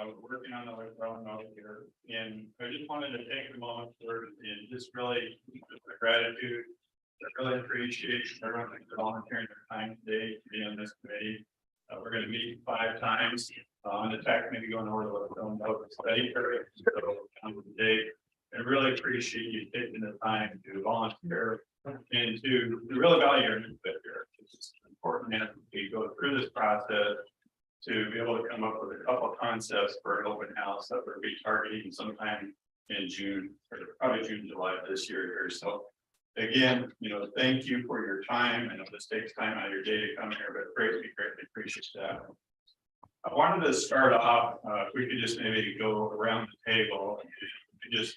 was working on the road here, and I just wanted to take a moment for and just really gratitude. I really appreciate everyone volunteering their time today to be on this committee. We're going to meet 5 times on the tech committee going over the study period. So today, I really appreciate you taking the time to volunteer and to really value your input here. It's important as we go through this process to be able to come up with a couple of concepts for an open house that we'll be targeting sometime in June, or probably June, July of this year here. So again, thank you for your time. I know this takes time out of your day to come here, but greatly appreciate that. I wanted to start off, if we could just maybe go around the table and just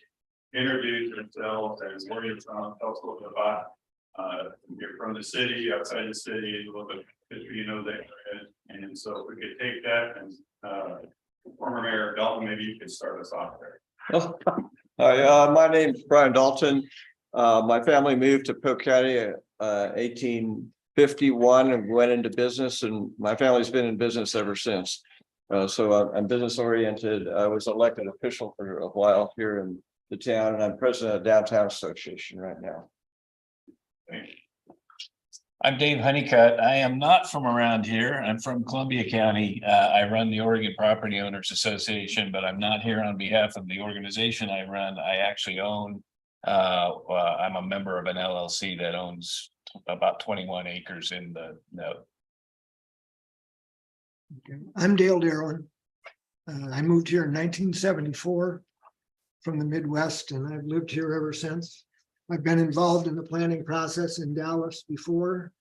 introduce yourselves as where you're from, tell us a little bit about you're from the city, outside the city, a little bit that. And so if we could take that and former Mayor Dalton, maybe you could start us off there. Hi, my name's Brian Dalton. My family moved to Polk County 1851 and went into business, and my family's been in business ever since. So I'm business oriented. I was elected official for a while here in the town, and I'm president of Downtown Association right now. Thank you. I'm Dave Honeycutt. I am not from around here. I'm from Columbia County. I run the Oregon Property Owners Association, but I'm not here on behalf of the organization I run. I actually own, I'm a member of an LLC that owns about 21 acres in the node. Okay. I'm Dale Darwin. I moved here in 1974 from the Midwest, and I've lived here ever since. I've been involved in the planning process in Dallas before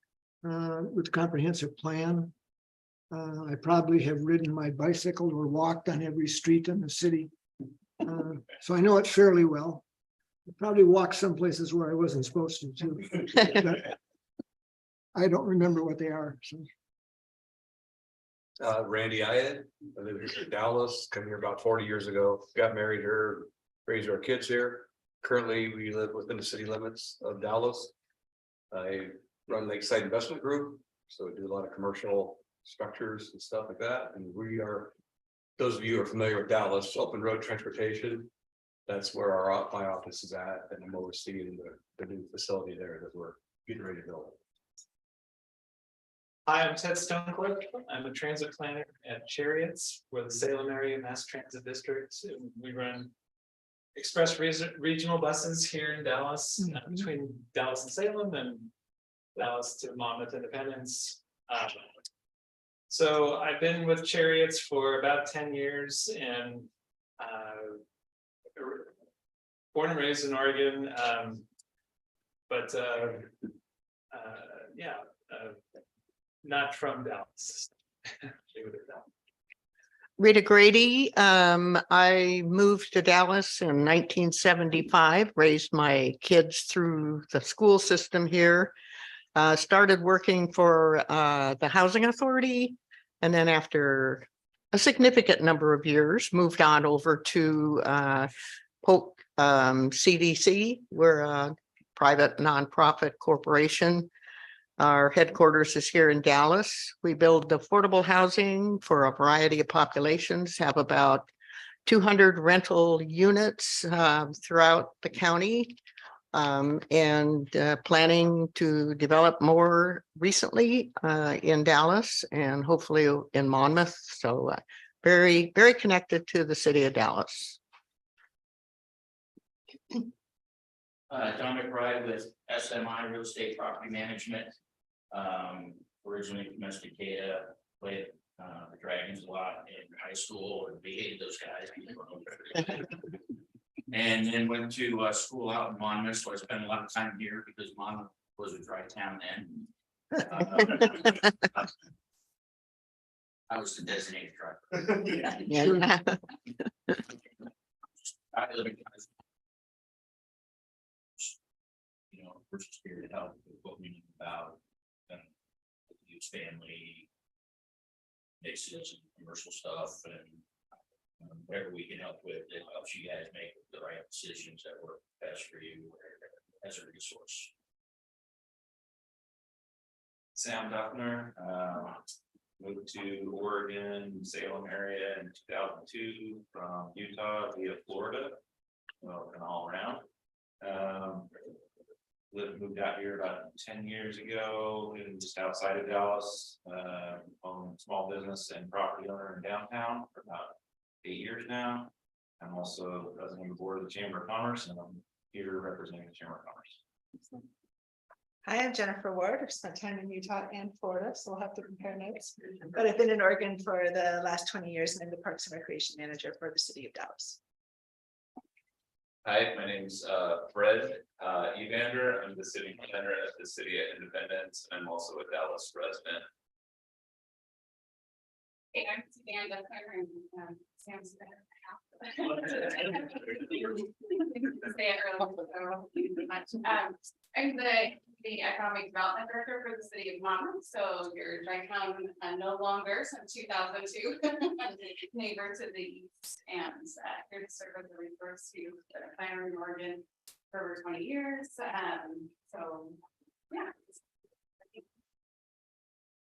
with the comprehensive plan. I probably have ridden my bicycle or walked on every street in the city. So I know it fairly well. I probably walked some places where I wasn't supposed to too. But I don't remember what they are. So. Randy Ayed. I live here in Dallas, come here about 40 years ago, got married here, raised our kids here. Currently, we live within the city limits of Dallas. I run Lakeside Investment Group, so we do a lot of commercial structures and stuff like that. And we are, those of you who are familiar with Dallas, open road transportation. That's where my office is at, and I'm overseeing the new facility there that we're getting ready to build. Hi, I'm Ted Stonecliffe. I'm a transit planner at Chariots for the Salem Area Mass Transit District. We run express regional buses here in Dallas, between Dallas and Salem and Dallas to Monmouth Independence. So I've been with Chariots for about 10 years and born and raised in Oregon. Not from Dallas. Rita Grady. I moved to Dallas in 1975, raised my kids through the school system here, started working for the Housing Authority, and then after a significant number of years, moved on over to Polk CDC. We're a private nonprofit corporation. Our headquarters is here in Dallas. We build affordable housing for a variety of populations, have about 200 rental units throughout the county, and planning to develop more recently in Dallas and hopefully in Monmouth. So very, very connected to the city of Dallas. John McBride with SMI Real Estate Property Management. Originally from Estacada, played the Dragons a lot in high school and we hated those guys. And then went to school out in Monmouth, so I spent a lot of time here because Monmouth was a dry town then. I was the designated driver. Yeah. I live in we're just here to help with what we need about use family mixes and commercial stuff and whatever we can help with that helps you guys make the right decisions that work best for you as a resource. Sam Duffner, moved to Oregon, Salem area in 2002 from Utah via Florida. Well, kind of all around. Moved out here about 10 years ago and just outside of Dallas, own small business and property owner in downtown for about 8 years now. I'm also president of the board of the Chamber of Commerce, and I'm here representing the Chamber of Commerce. Hi, I'm Jennifer Ward. I've spent time in Utah and Florida, so we'll have to compare notes. But I've been in Oregon for the last 20 years, and I'm the Parks and Recreation Manager for the city of Dallas. Hi, my name's Fred Evander. I'm the city planner at the City of Independence. I'm also a Dallas resident. Hey, I'm Savannah Duffner, Sam's better. I'm the economic development director for the city of Monmouth, so your Tri-Town no longer since 2002. Neighbor to the east, and here to serve as a resource to the planner in Oregon for over 20 years. So yeah.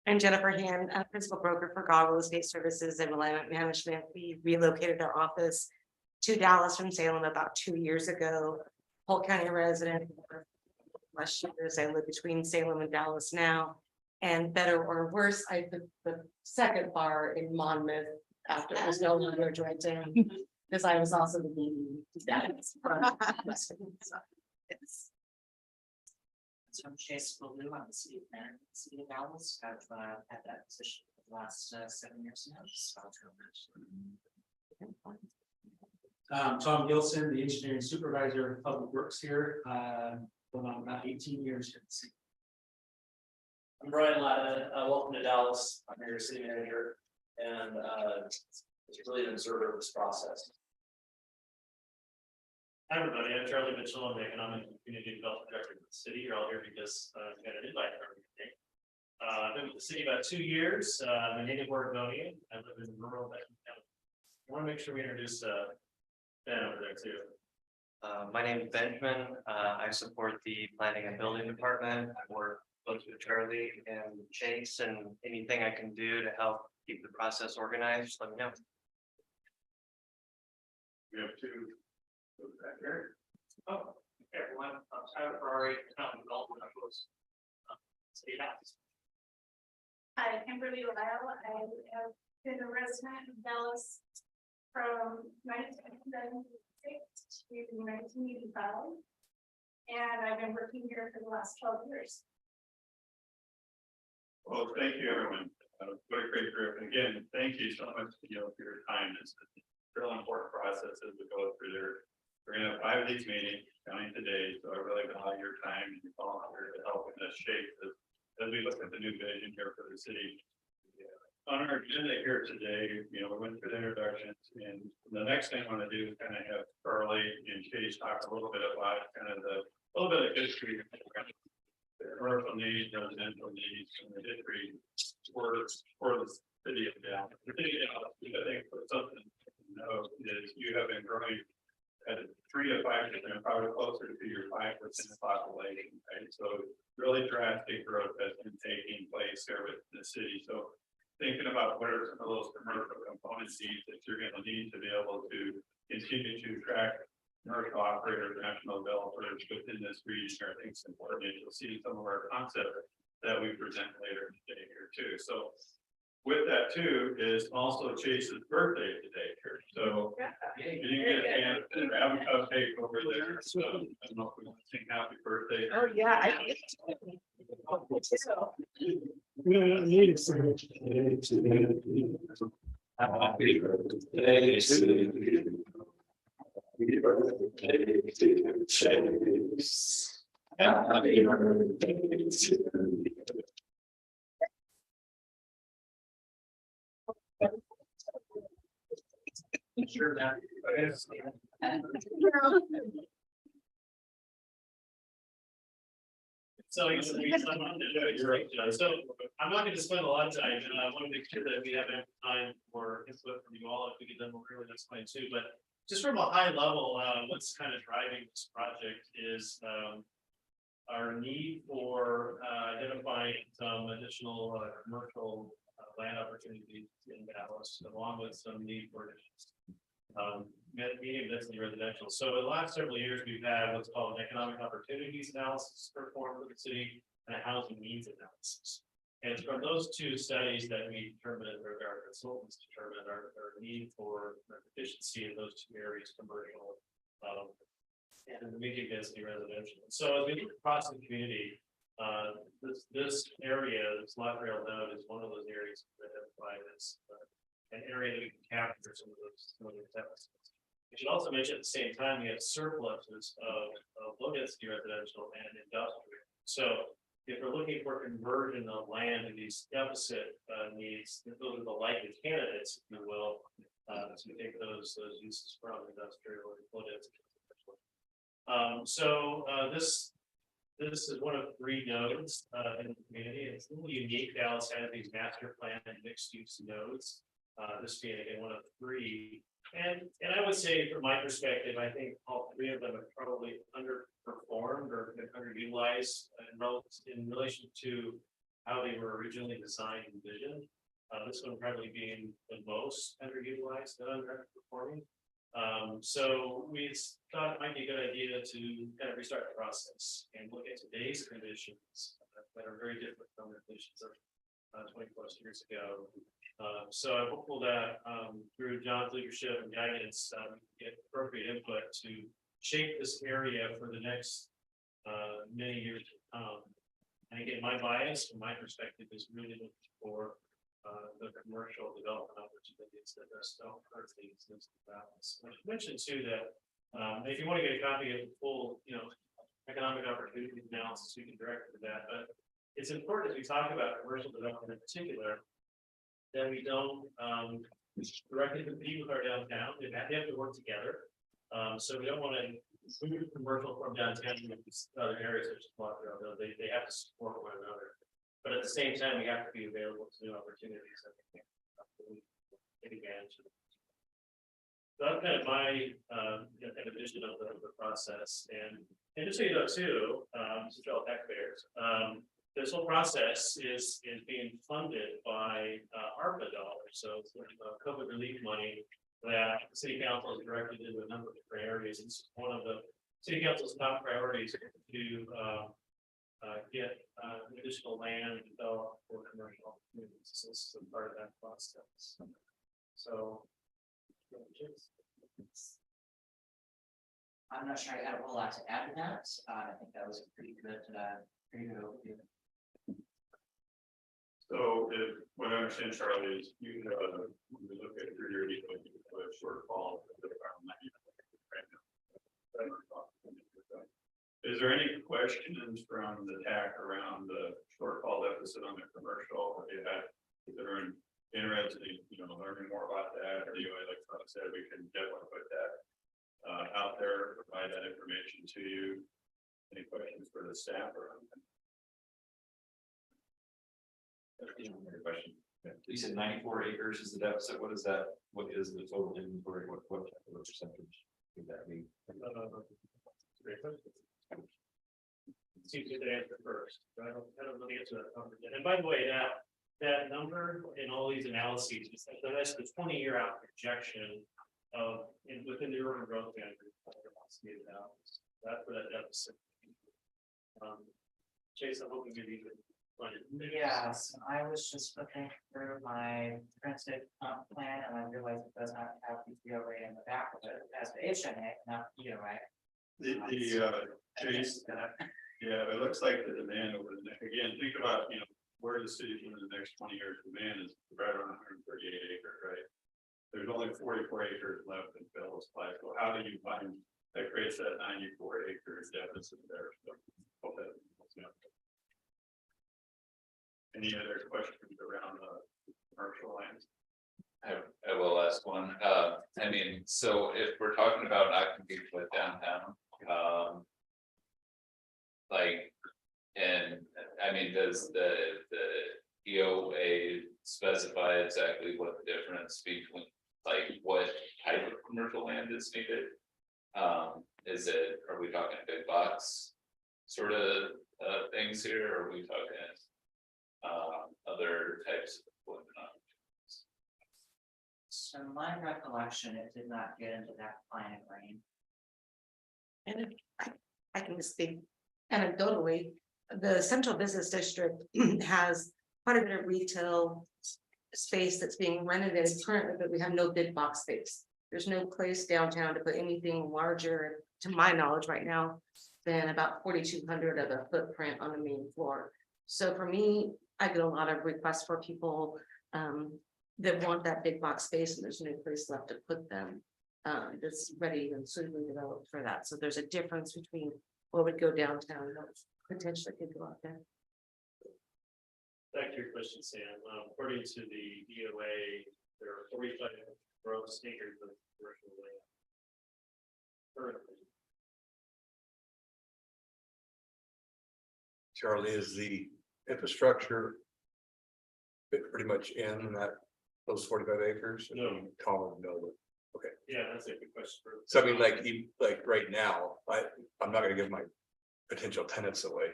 I'm Jennifer Hand, principal broker for Gaw Real Estate Services and Alignment Management. We relocated our office to Dallas from Salem about 2 years ago. Polk County resident. Last years, I live between Salem and Dallas now. And better or worse, I put the second bar in Monmouth after it was no longer joint town, because I was also the meeting. So I'm Chase Blue, I'm the city planner, in the city of Dallas. I've had that position for the last 7 years now. Tom Gilson, the engineering supervisor of public works here, going on about 18 years here. I'm Brian Latta, welcome to Dallas. I'm your city manager and it's really an observer of this process. Hi, everybody. I'm Charlie Mitchell. I'm the Economic and Community Development Director of the city. You're all here because we got an invite from me. I've been with the city about 2 years. I'm a native Oregonian. I live in rural Benton County. I want to make sure we introduce Ben over there too. My name is Benjamin. I support the planning and building department. I work both with Charlie and Chase, and anything I can do to help keep the process organized, let me know. We have two. Back here. Oh, everyone, I'm Tyler Ferrari, economic development office. City Dallas. Hi, Kimberly Lyle. I have been a resident of Dallas from 1976 to 1985. And I've been working here for the last 12 years. Well, thank you, everyone. What a great group. And again, thank you so much, for your time. It's a really important process as we go through there. We're gonna have 5 of these meetings counting today, so I really value your time and your volunteer to help in this shape as we look at the new vision here for the city. On our agenda here today, we went through the introductions, and the next thing I want to do is kind of have Carly and Chase talk a little bit about kind of a little bit of history, the commercial needs, residential needs, and the history for the city of Dallas. The city of Dallas, I think, for something to know is you have been growing at 3 to 5%, probably closer to your 5% population, right? So really drastic growth has been taking place here with the city. So thinking about what are some of those commercial component needs that you're going to need to be able to continue to attract commercial operators, national developers within this region, I think it's important. And you'll see some of our concepts that we present later today here too. So with that too is also Chase's birthday today here. So you didn't get a chance to have a cupcake over there. So I don't know if we want to sing happy birthday. Oh, yeah. We don't need it so much. Happy birthday to you. Happy birthday to Chase. Happy birthday to you. Sure. So I'm not going to spend a lot of time, and I want to make sure that we have enough time for input from you all. If we get done, we'll really explain too. But just from a high level, what's kind of driving this project is our need for identifying some additional commercial land opportunities in Dallas, along with some need for medium density residential. So in the last several years, we've had what's called an economic opportunities analysis performed for the city and a housing needs analysis. And it's from those two studies that we determined, or our consultants determined our need for efficiency in those two areas, commercial and the medium density residential. So as we look across the community, this area, this light rail node is one of those areas identified as an area that we can capture some of those deficits. I should also mention at the same time, we have surpluses of low density residential and industrial. So if we're looking for conversion of land in these deficit needs, those are the likely candidates, if you will, to take those uses from industrial or low density. This is one of 3 nodes in the community. It's a little unique. Dallas has these master plan and mixed use nodes. This being again one of 3. And I would say from my perspective, I think all 3 of them are probably underperformed or underutilized in relation to how they were originally designed and envisioned. This one probably being the most underutilized and underperforming. So we thought it might be a good idea to kind of restart the process and look at today's conditions that are very different from the conditions of 20+ years ago. So I'm hopeful that through John's leadership and guidance, we can get appropriate input to shape this area for the next many years to come. And again, my bias from my perspective is really looking for the commercial development opportunities that are still currently exist in Dallas. I should mention too that if you want to get a copy of the full, economic opportunity analysis, we can direct to that. But it's important as we talk about commercial development in particular, that we don't directly compete with our downtown. They have to work together. So we don't want to move commercial from downtown to other areas such as Blockville. They have to support one another. But at the same time, we have to be available to new opportunities that we can take advantage of. So that's kind of my kind of vision of the process. And just so you know too, since you're all taxpayers, this whole process is being funded by ARPA dollars. So it's COVID relief money that the city council has directed into a number of different areas. It's one of the city council's top priorities to get additional land and develop for commercial opportunities. So this is a part of that process. So. I'm not sure I had a whole lot to add to that. I think that was a pretty good overview. So if what I understand, Charlie, is you when we look at your shortfall. Is there any questions from the TAC around the shortfall deficit on the commercial? Have you had, if they're interested in, learning more about that, or like I said, we can definitely put that out there, provide that information to you. Any questions for the staff around that? Question. You said 94 acres is the deficit. What is that? What is the total inventory? What percentage would that be? Seems to answer first. I don't really answer that number yet. And by the way, that number in all these analyses, that's the 20-year out projection of within the urban growth boundary. That's for that deficit. Chase, I'm hoping maybe you can find it. Yes, I was just looking through my transit plan and I realized it does not have the POA in the back of it. It has the HNA, not POA. Chase, yeah, it looks like the demand over the next, again, think about, where the city's in the next 20 years, demand is right around 138 acres, right? There's only 44 acres left in Phillips Pike. So how do you find that creates that 94 acres deficit there? So, hope that helps you out. Any other questions around the commercial lands? I will ask one. So if we're talking about not competing with downtown, does the EOA specify exactly what the difference between, what type of commercial land is needed? Are we talking big box sort of things here, or are we talking other types of employment opportunities? So my recollection, it did not get into that planning range. And I can speak anecdotally, the central business district has quite a bit of retail space that's being renovated currently, but we have no big box space. There's no place downtown to put anything larger, to my knowledge right now, than about 4,200 of a footprint on the main floor. So for me, I get a lot of requests for people that want that big box space and there's no place left to put them. That's ready and suitably developed for that. So there's a difference between what would go downtown and what potentially could go out there. Back to your question, Sam, according to the EOA, there are 45 gross acres of commercial land. Currently, Charlie, is the infrastructure pretty much in that, those 45 acres? No. Common, no. yeah, that's a good question. So I mean, like right now, I'm not gonna give my potential tenants away.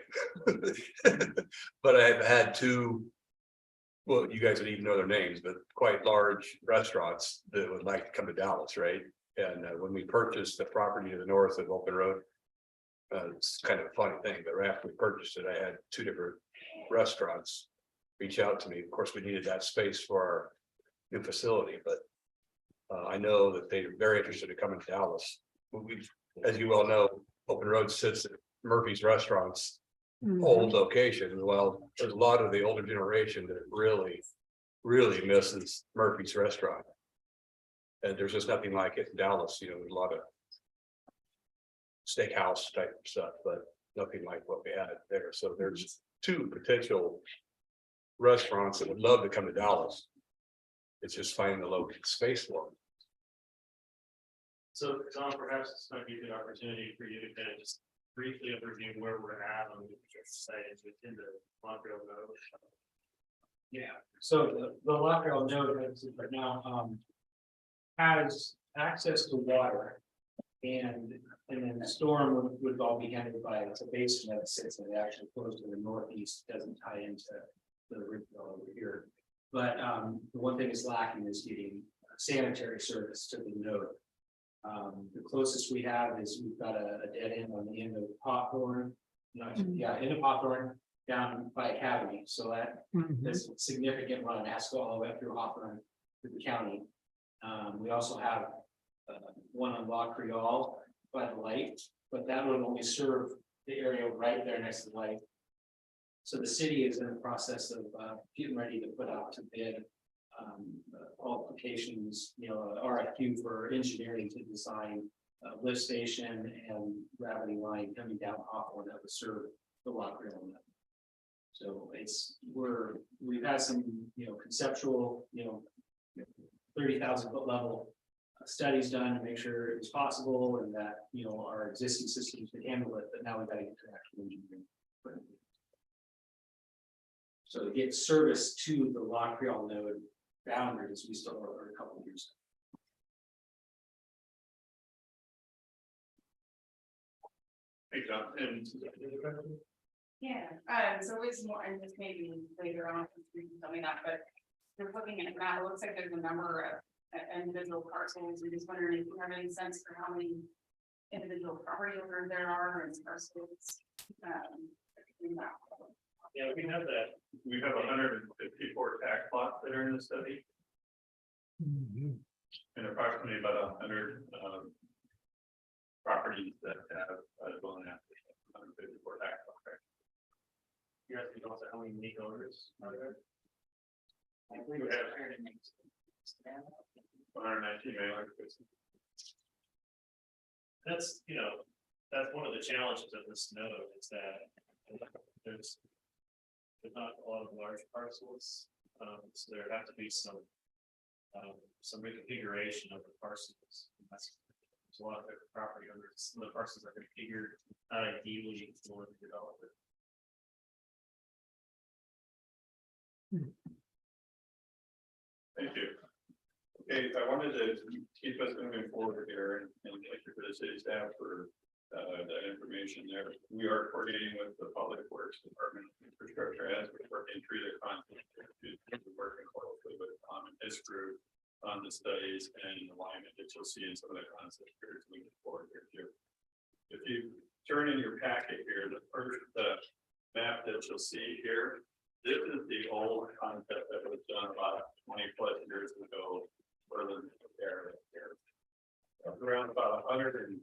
But I've had two, well, you guys would even know their names, but quite large restaurants that would like to come to Dallas, right? And when we purchased the property to the north of Open Road, it's kind of a funny thing, but right after we purchased it, I had two different restaurants reach out to me. Of course, we needed that space for our new facility, but I know that they're very interested in coming to Dallas. We, as you well know, Open Road sits at Murphy's Restaurants, old location. Well, there's a lot of the older generation that really misses Murphy's Restaurant. And there's just nothing like it in Dallas, you know, there's a lot of steakhouse type stuff, but nothing like what we had there. So there's two potential restaurants that would love to come to Dallas. It's just finding the local space for them. So, Tom, perhaps this might be a good opportunity for you to kind of just briefly overview where we're at on the site within the Montreal node. Yeah, so the Montreal node right now has access to water. And then the storm would all be handled by, it's a basin that sits and it actually flows to the northeast, doesn't tie into the river over here. But the one thing is lacking is getting sanitary service to the node. The closest we have is we've got a dead end on the end of Hawthorne. End of Hawthorne down by Academy. So that is a significant run, it has to go all the way up through Hawthorne to the county. We also have one on La Creole by the light, but that would only serve the area right there next to the light. So the city is in the process of getting ready to put out to bid qualifications, RFQ for engineering to design a lift station and gravity line coming down Hawthorne that would serve the La Creole net. So we've had some, conceptual, 30,000 foot level studies done to make sure it was possible and that, our existing systems could handle it, but now we've got to get to actual engineering. So to get service to the La Creole node boundaries, we still are a couple of years. Hey, John, and Yeah, so it's more, and this maybe later on, you can tell me that, but you're looking at that, it looks like there's a number of individual parcels. We're just wondering if you have any sense for how many individual property owners there are and parcels. Yeah, we have that. we have 154 tax lots that are in the study. And approximately about 100 properties that have dwelling after 154 tax lots. You're asking also how many unique owners are there? I believe We have 119 mailers. That's, that's one of the challenges of this node is that there's not a lot of large parcels. So there have to be some reconfiguration of the parcels. There's a lot of different property owners. Some of the parcels are configured not ideally for the developer. Thank you. Okay, I wanted to keep us moving forward here and thank you for the city staff for that information there. We are coordinating with the Public Works Department of Infrastructure as we're working through the content. Working closely with Tom and his group on the studies and alignment that you'll see in some of the concepts here as we move forward here too. If you turn in your packet here, the first map that you'll see here, this is the old concept that was done about 20+ years ago for the area here. Around about 154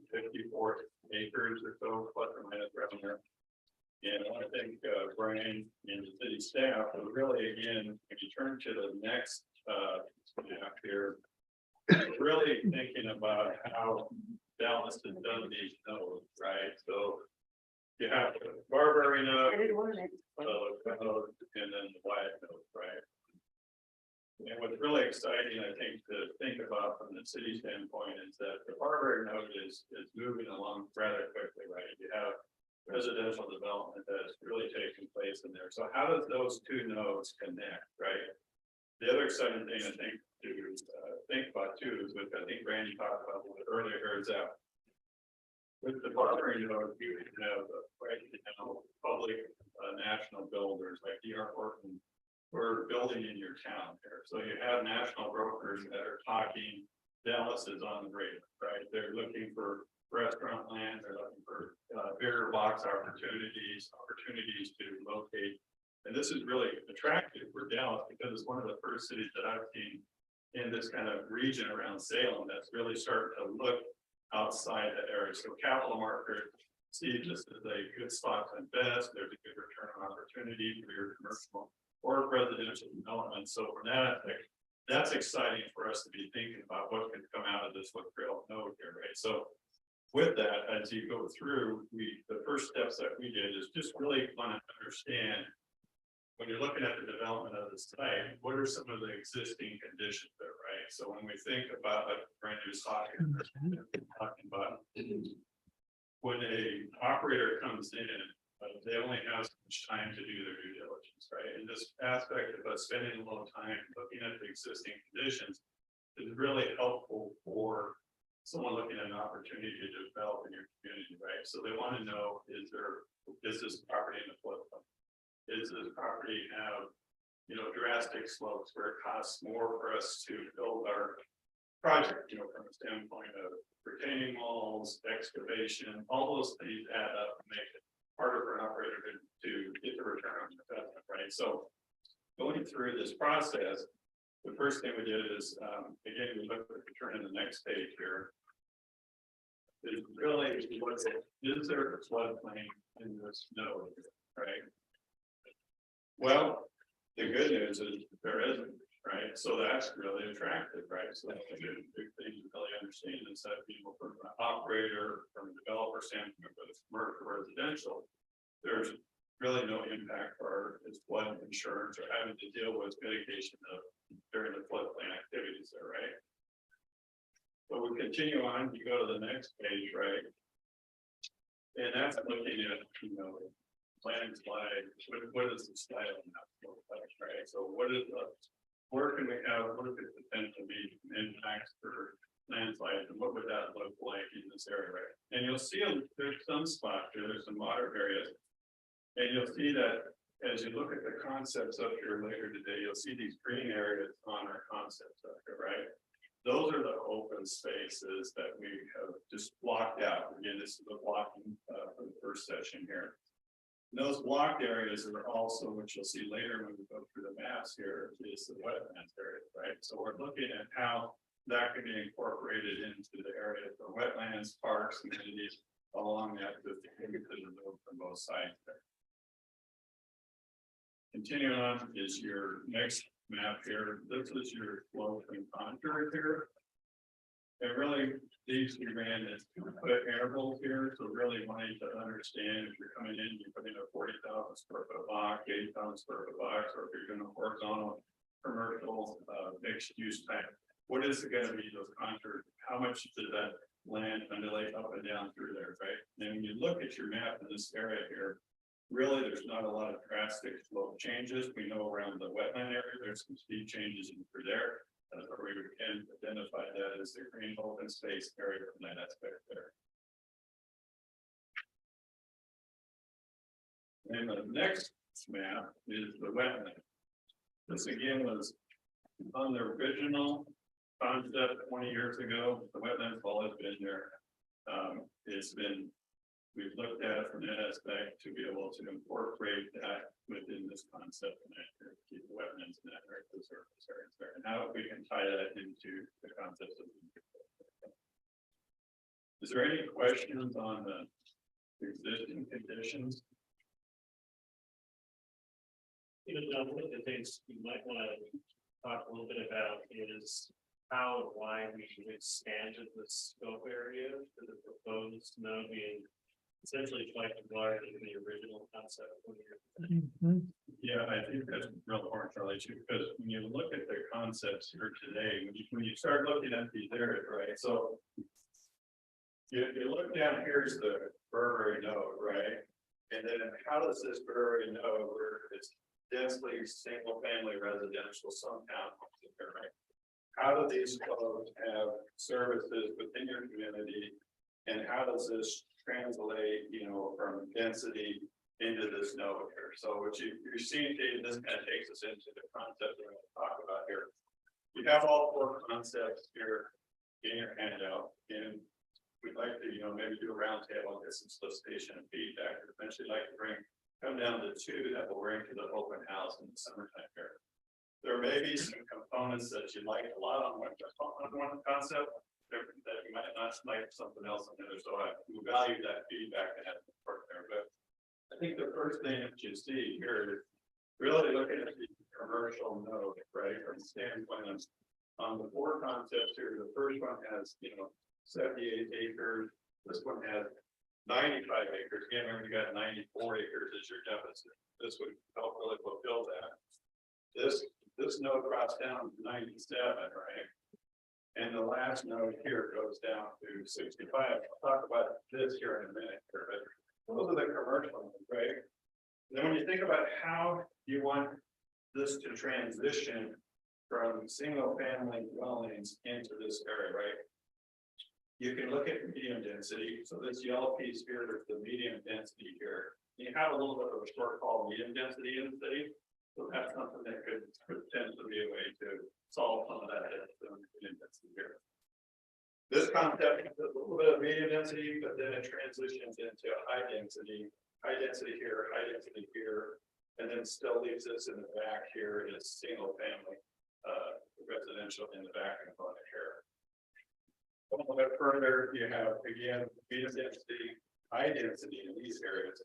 acres or so, plus or minus around there. And I think Brian and the city staff are really, again, if you turn to the next map here, really thinking about how Dallas has done these nodes, right? So you have the Barbary node, and then the Wyatt node, right? And what's really exciting, I think, to think about from the city standpoint is that the Barbary node is moving along rather quickly, right? You have residential development that's really taking place in there. So how does those two nodes connect, right? The other exciting thing I think to think about too is what I think Randy talked about a little bit earlier is that with the Barbary node, you have right now public national builders like D.R. Horton. We're building in your town here. So you have national brokers that are talking, Dallas is on the radar, right? They're looking for restaurant land, they're looking for bigger box opportunities to locate. And this is really attractive for Dallas because it's one of the first cities that I've seen in this kind of region around Salem that's really starting to look outside the area. So capital market see this as a good spot to invest. There's a good return on opportunity for your commercial or residential development. So from that aspect, that's exciting for us to be thinking about what can come out of this Creole node here, right? So with that, as you go through, the first steps that we did is just really want to understand when you're looking at the development of the site, what are some of the existing conditions there, right? So when we think about like Brandon was talking about when a operator comes in, they only have so much time to do their due diligence, right? And this aspect of us spending a little time looking at the existing conditions is really helpful for someone looking at an opportunity to develop in your community, right? So they want to know, is this property in the floodplain? Is this property have, drastic slopes where it costs more for us to build our project, from a standpoint of retaining walls, excavation, all those things add up and make it harder for an operator to get the return on investment, right? So going through this process, the first thing we did is, again, we looked at the turn in the next page here. Is really, is there a floodplain in this node, right? Well, the good news is there isn't, right? So that's really attractive, right? So that's a big thing to really understand is that people from an operator, from a developer standpoint, whether it's commercial or residential, there's really no impact for its flood insurance or having to deal with mitigation of during the floodplain activities there, right? So we continue on, you go to the next page, right? And that's looking at, planning slide, what is the style of that look like, right? So what is where can we have, what could potentially be impacts for landslides and what would that look like in this area, right? And you'll see there's some spots here, there's some moderate areas. And you'll see that as you look at the concepts up here later today, you'll see these green areas on our concepts up here, right? Those are the open spaces that we have just blocked out. Again, this is the blocking for the first session here. And those blocked areas are also, which you'll see later when we go through the maps here, is the wetlands area, right? So we're looking at how that can be incorporated into the area for wetlands, parks, amenities along that with the road from both sides there. Continuing on is your next map here. This is your flow and contour here. And really, these we ran as put intervals here, so really wanting to understand if you're coming in, you put in a 40,000 square foot box, 80,000 square foot box, or if you're doing a horizontal commercial mixed use type. What is it going to be those contours? How much does that land undulate up and down through there, right? And when you look at your map in this area here, really there's not a lot of drastic slope changes. We know around the wetland area, there's some steep changes in through there. Where we can identify that as the green open space area from that aspect there. And the next map is the wetland. This again was on the original concept 20 years ago. The wetlands all has been there. It's been, we've looked at it from that aspect to be able to incorporate that within this concept and keep the wetlands in that area, the surface areas there. And how we can tie that into the concept of. Is there any questions on the existing conditions? You know, John, one of the things you might want to talk a little bit about is how and why we expanded the scope area for the proposed node being essentially twice as large as the original concept. Yeah, I think that's real important, Charlie, too, because when you look at the concepts here today, when you start looking at these areas, right, so. You look down, here's the Burberry node, right? And then how does this Burberry node, where it's densely single family residential, some townhomes in there, right? How do these folks have services within your community? And how does this translate, you know, from density into this node here? So what you're seeing, Dave, this kind of takes us into the concept we're going to talk about here. You have all four concepts here in your handout, and we'd like to, you know, maybe do a roundtable and get some solicitation and feedback. We'd eventually like to come down to two that will bring to the open house in the summertime here. There may be some components that you like a lot on one concept, that you might not like something else on the other. So I value that feedback and have support there. But I think the first thing that you see here is really looking at the commercial node, right? From the standpoint on the four concepts here, the first one has, you know, 78 acres. This one has 95 acres. Again, remember you got 94 acres as your deficit. This would help really fulfill that. This node drops down to 97, right? And the last node here goes down to 65. I'll talk about this here in a minute, but those are the commercial ones, right? Then when you think about how you want this to transition from single family dwellings into this area, right? You can look at medium density. So this yellow piece here is the medium density here. You have a little bit of a short called medium density in the city. So that's something that could potentially be a way to solve some of that medium density here. This concept is a little bit of medium density, but then it transitions into high density here, and then still leaves us in the back here is single family residential in the back component here. A little bit further, you have again medium density, high density in these areas.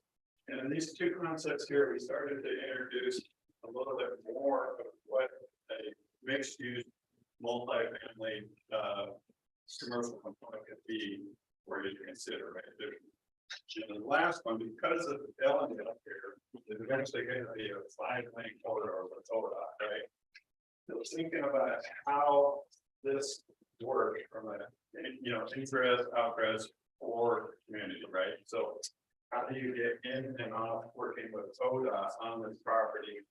And in these two concepts here, we started to introduce a little bit more of what a mixed use multifamily commercial component could be where you consider, right? And the last one, because of the element up here, is eventually going to be a 5-lane corridor with ODOT, right? So thinking about how this works from a, you know, ingress, outgress, or community, right? So how do you get in and off working with ODOT on this property?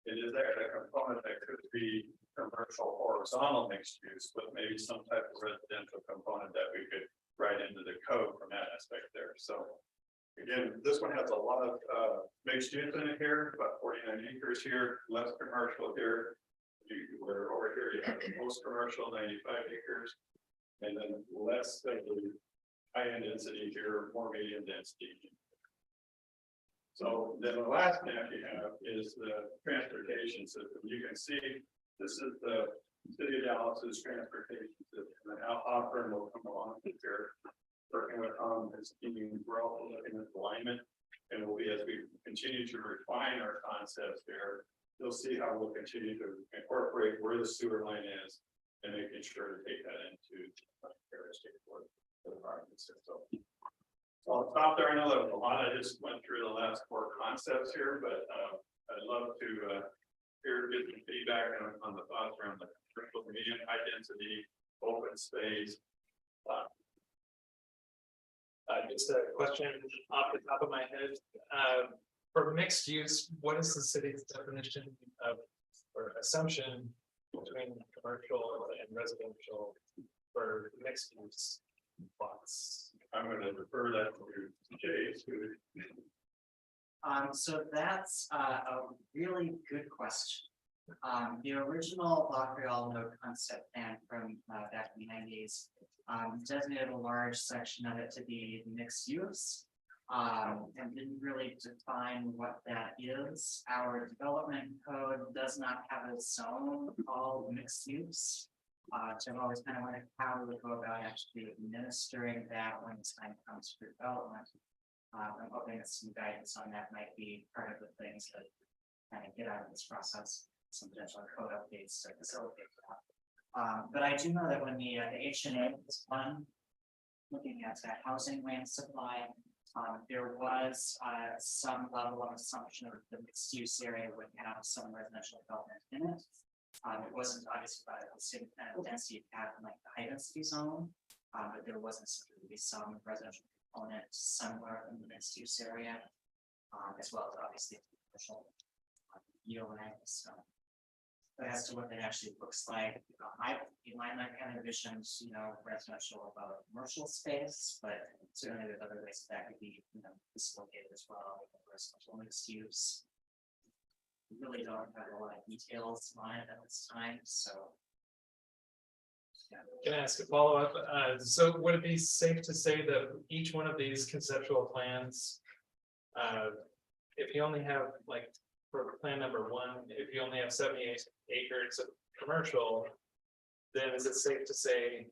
It is there a component that could be commercial horizontal mixed use, but maybe some type of residential component that we could write into the code from that aspect there. So again, this one has a lot of mixed use in it here, about 49 acres here, less commercial here. Where over here you have the most commercial, 95 acres, and then less of the high-end density here, more medium density. So then the last map you have is the transportation system. You can see this is the city of Dallas's transportation system, and how Auburn will come along here, working with his team. We're also looking at alignment, and it will be as we continue to refine our concepts there. You'll see how we'll continue to incorporate where the sewer line is and making sure to take that into the environment. So I'll stop there. I know that a lot of this went through the last four concepts here, but I'd love to hear get some feedback on the thoughts around the commercial, medium, high density, open space. Just a question off the top of my head. For mixed use, what is the city's definition of or assumption between commercial and residential for mixed use plots? I'm going to refer that to Jay. So that's a really good question. The original La Creole node concept plan from back in the 90s designated a large section of it to be mixed use. And didn't really define what that is. Our development code does not have a zone called mixed use. So I've always kind of wondered how we would go about actually administering that when the time comes for development. I'm hoping that some guidance on that might be part of the things that kind of get out of this process, some potential code updates to facilitate that. But I do know that when the HNA was done, looking at that housing land supply, there was some level of assumption of the mixed use area would have some residential development in it. It wasn't obviously by the same kind of density it had in like the high density zone, but there wasn't supposed to be some residential component somewhere in the mixed use area, as well as obviously commercial yield. So, but as to what that actually looks like, I kind of envisions, residential above commercial space, but certainly there's other ways that could be, dislocated as well, residential mixed use. We really don't have a lot of details on it at this time, so. Can I ask a follow-up? So would it be safe to say that each one of these conceptual plans, if you only have like, for plan number 1, if you only have 78 acres of commercial, then is it safe to say,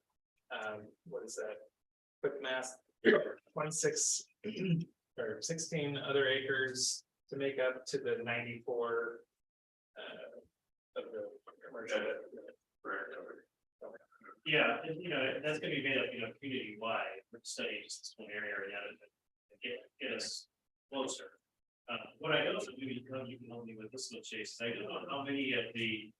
what is that? Quick math, 26 or 16 other acres to make up to the 94 of the commercial. Yeah, that's gonna be made up, community wide, we're studying just this one area or the other to get us closer. What I also do, you can help me with this one, Chase, I don't know how many of the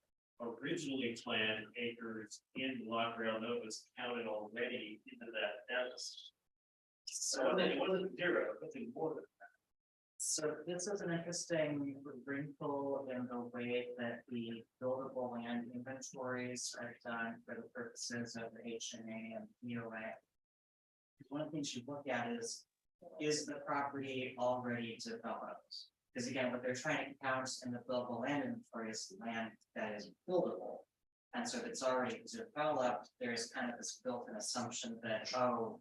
originally planned acres in La Creole node was counted already into that deficit. So it wasn't zero, but more than that. So this is an interesting wrinkle in the way that the buildable land inventories are done for the purposes of the HNA and POA. One of the things you look at is the property already developed? Because again, what they're trying to count in the buildable land inventory is land that is buildable. And so if it's already developed, there's kind of this built-in assumption that, oh,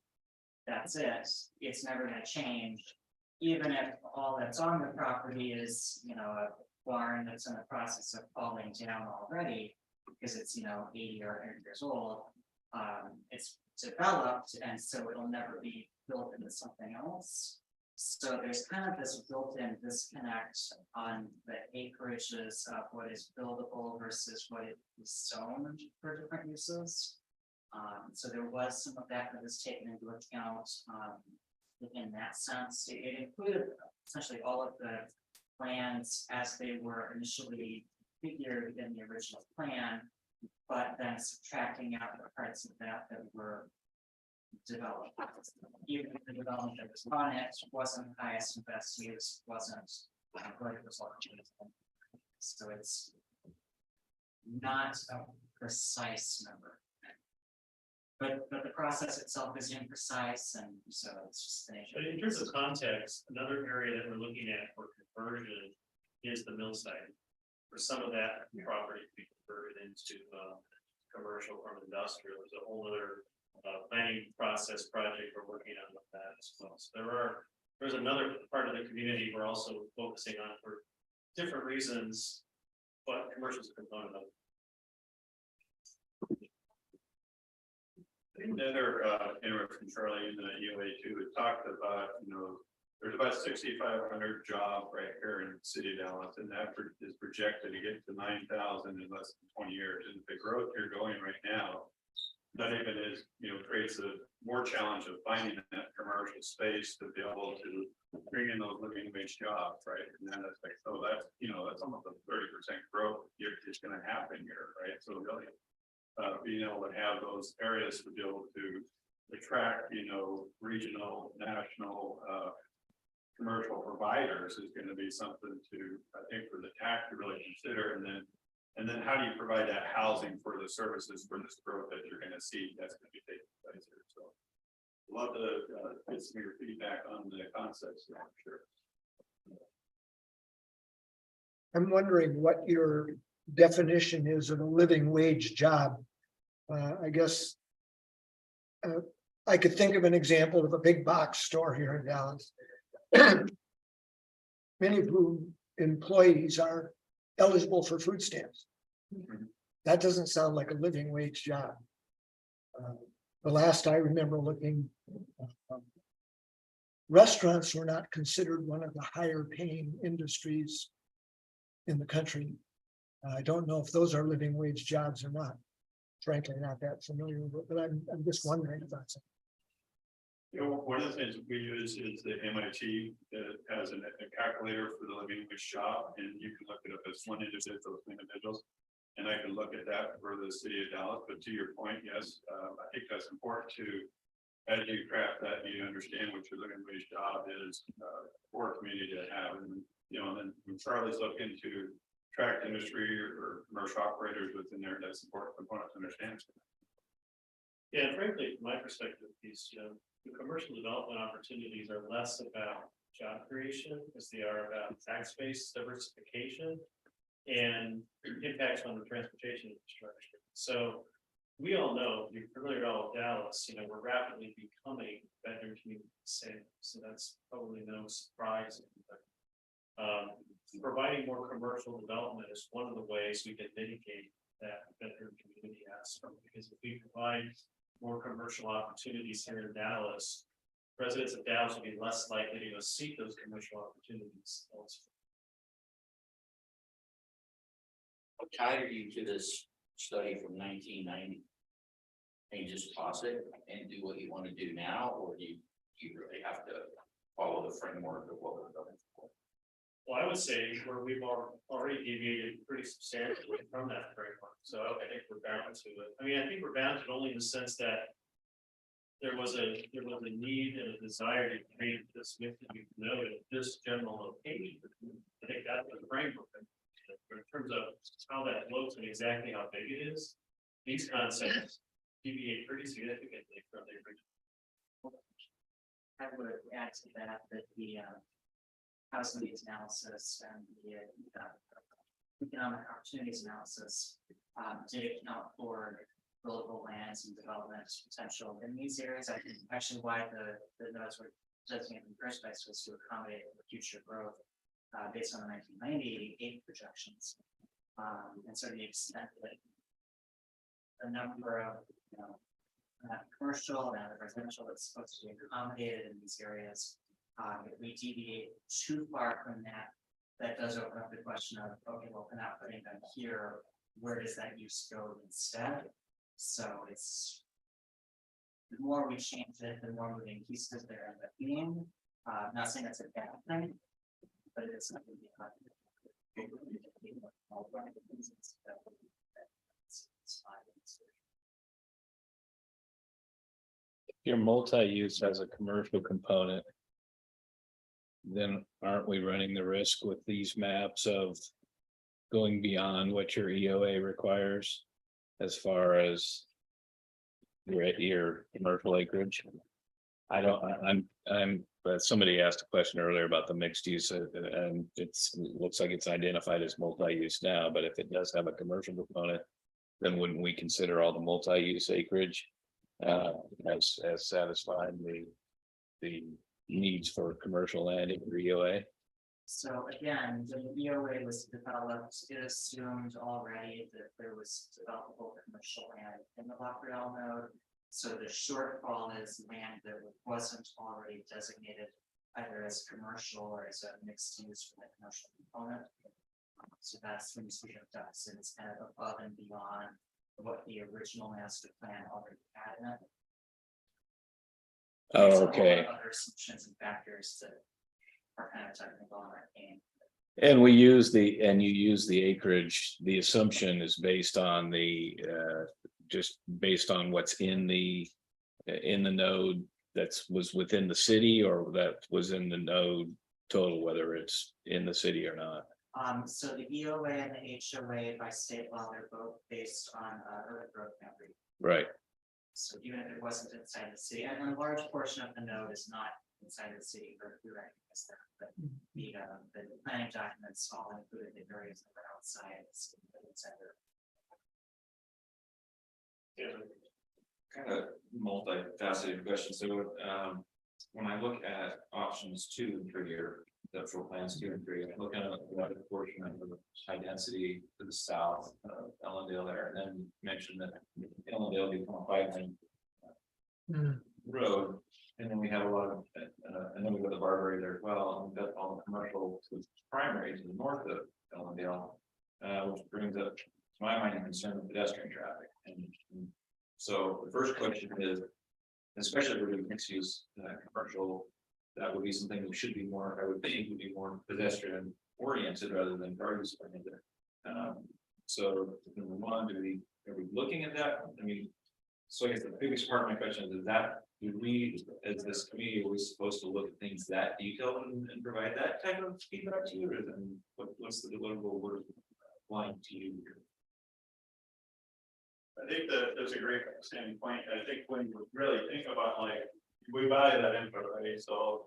that's it, it's never going to change. Even if all that's on the property is, a barn that's in the process of falling down already, because it's, 80 or 100 years old, it's developed, and so it'll never be built into something else. So there's kind of this built-in disconnect on the acreages of what is buildable versus what is zoned for different uses. So there was some of that was taken into account in that sense. It included essentially all of the plans as they were initially figured in the original plan, but then subtracting out the parts of that were developed. Even if the development that was on it wasn't highest and best use, wasn't what it was originally. So it's not a precise number. But the process itself is imprecise, and so it's just the nature. But in terms of context, another area that we're looking at for conversion is the mill site. For some of that property to be converted into commercial from industrial, there's a whole other planning process project we're working on with that as well. So there's another part of the community we're also focusing on for different reasons, but commercial is a component of it. Another from Charlie in the UA too, it talked about, there's about 6,500 jobs right here in the city of Dallas, and that is projected to get to 9,000 in less than 20 years. And the growth you're going right now, not even is, creates a more challenge of finding that commercial space to be able to bring in those living wage jobs, right? And then that's like, so that's, that's almost a 30% growth is going to happen here, right? So really, being able to have those areas to be able to attract, regional, national, commercial providers is going to be something to, I think, for the TAC to really consider. And then how do you provide that housing for the services for this growth that you're going to see that's going to be taking place here? So love to get some of your feedback on the concepts, I'm sure. I'm wondering what your definition is of a living wage job. I guess. I could think of an example of a big box store here in Dallas. Many of whom employees are eligible for food stamps. That doesn't sound like a living wage job. The last I remember looking, restaurants were not considered one of the higher paying industries in the country. I don't know if those are living wage jobs or not. Frankly, not that familiar with it, but I'm just wondering about something. You know, one of the things we use is the MIT that has a calculator for the living wage job, and you can look it up as one individuals. And I can look at that for the city of Dallas, but to your point, yes, I think that's important to, as you craft that, you understand what your living wage job is for a community to have. And, you know, then when Charlie's looking into tract industry or commercial operators within there, that's important component to understand. Yeah, and frankly, from my perspective, these, the commercial development opportunities are less about job creation as they are about tax base diversification and impacts on the transportation infrastructure. So we all know, if you're familiar at all with Dallas, we're rapidly becoming a veteran community. So that's probably no surprise. Providing more commercial development is one of the ways we can mitigate that veteran community aspect, because if we provide more commercial opportunities here in Dallas, residents of Dallas will be less likely to go seek those commercial opportunities elsewhere. What tied you to this study from 1990? And you just toss it and do what you want to do now, or do you really have to follow the framework of what we're going for? Well, I would say where we've already deviated pretty substantially from that framework. So I think we're bound to it. I mean, I think we're bound to it only in the sense that there was a need and a desire to create this noted this general location. I think that's the framework. But in terms of how that looks and exactly how big it is, these concepts deviate pretty significantly from the original. I would add to that the housing needs analysis and the economic opportunities analysis did account for buildable lands and development potential in these areas. I think actually why the notes were designated in the first place was to accommodate the future growth based on the 1998 projections. And so the extent that the number of commercial and residential that's supposed to be accommodated in these areas, if we deviate too far from that, that does open up the question of, okay, well, if we're not putting them here, where does that use go instead? So it's the more we change it, the more moving pieces there end up being. Not saying that's a bad thing, but it is something Your multi-use has a commercial component, then aren't we running the risk with these maps of going beyond what your EOA requires as far as your commercial acreage? But somebody asked a question earlier about the mixed use, and it looks like it's identified as multi-use now, but if it does have a commercial component, then wouldn't we consider all the multi-use acreage as satisfying the needs for commercial land in EOA? So again, when the EOA was developed, it assumed already that there was developable commercial land in the Creole node. So the shortfall is land that wasn't already designated either as commercial or as a mixed use for the commercial component. So that's when you see it does, and it's kind of above and beyond what the original master plan already had in it. There's a whole lot Okay. of other assumptions and factors that are kind of technical and arcane. And we use you use the acreage, the assumption is based on the just based on what's in the node was within the city, or that was in the node total, whether it's in the city or not. So the EOA and the HOA by state law, they're both based on urban growth boundary. Right. So even if it wasn't inside the city, and a large portion of the node is not inside the city, or we recognize that, but the planning documents all included the areas that are outside the city limits center. Kind of multifaceted question. So, when I look at options 2 and 3 or conceptual plans 2 and 3, I look at a portion of the high density to the south of Ellendale there, and then mention that Ellendale become a 5-lane road. And then we have a lot of, and then we got the Barbary there as well, and we've got all the commercial to the primary to the north of Ellendale, which brings up, to my mind, a concern of pedestrian traffic. And so the first question is, especially if we're doing mixed use commercial, that would be something that should be more, I would think, would be more pedestrian oriented rather than car use oriented. So number one, are we looking at that? I mean, so I guess the biggest part of my question is that do we, as this committee, are we supposed to look at things that detailed and provide that type of feedback to you, or then what's the deliverable word line to you? I think that that's a great standing point. I think when you really think about like, we buy that input, right? So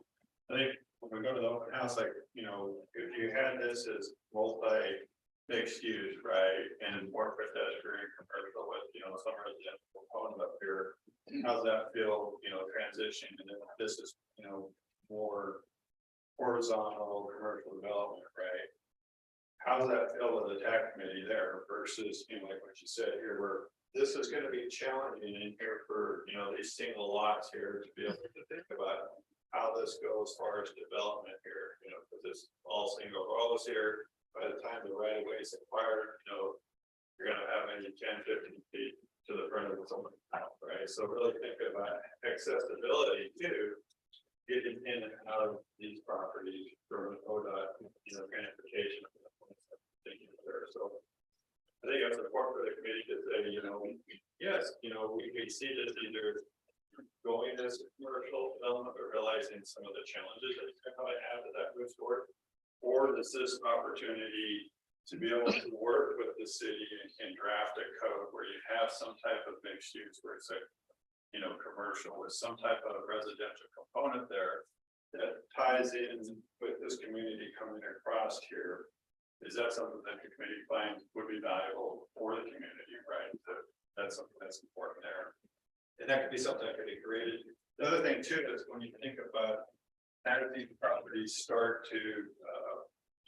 I think when we go to the open house, like, you know, if you had this as multi mixed use, right? And more pedestrian commercial with, you know, some residential component up here, how's that feel, you know, transition? And then this is, you know, more horizontal commercial development, right? How does that feel to the tax committee there versus, you know, like what you said here, where this is going to be challenging in here for, you know, these single lots here to be able to think about how this goes as far as development here, you know, because it's all single rows here. By the time the right of way is acquired, you know, you're going to have maybe 10, 15 feet to the front of someone's house, right? So really think about accessibility too, getting in and out of these properties from ODOT, you know, transportation. So I think it's important for the committee to say, you know, yes, you know, we see this either going as commercial development, but realizing some of the challenges that it's going to have to that move forward, or this is opportunity to be able to work with the city and draft a code where you have some type of mixed use where it's a, you know, commercial with some type of residential component there that ties in with this community coming across here. Is that something that the committee finds would be valuable for the community, right? So that's something that's important there. And that could be something that could be created. The other thing too is when you think about how these properties start to,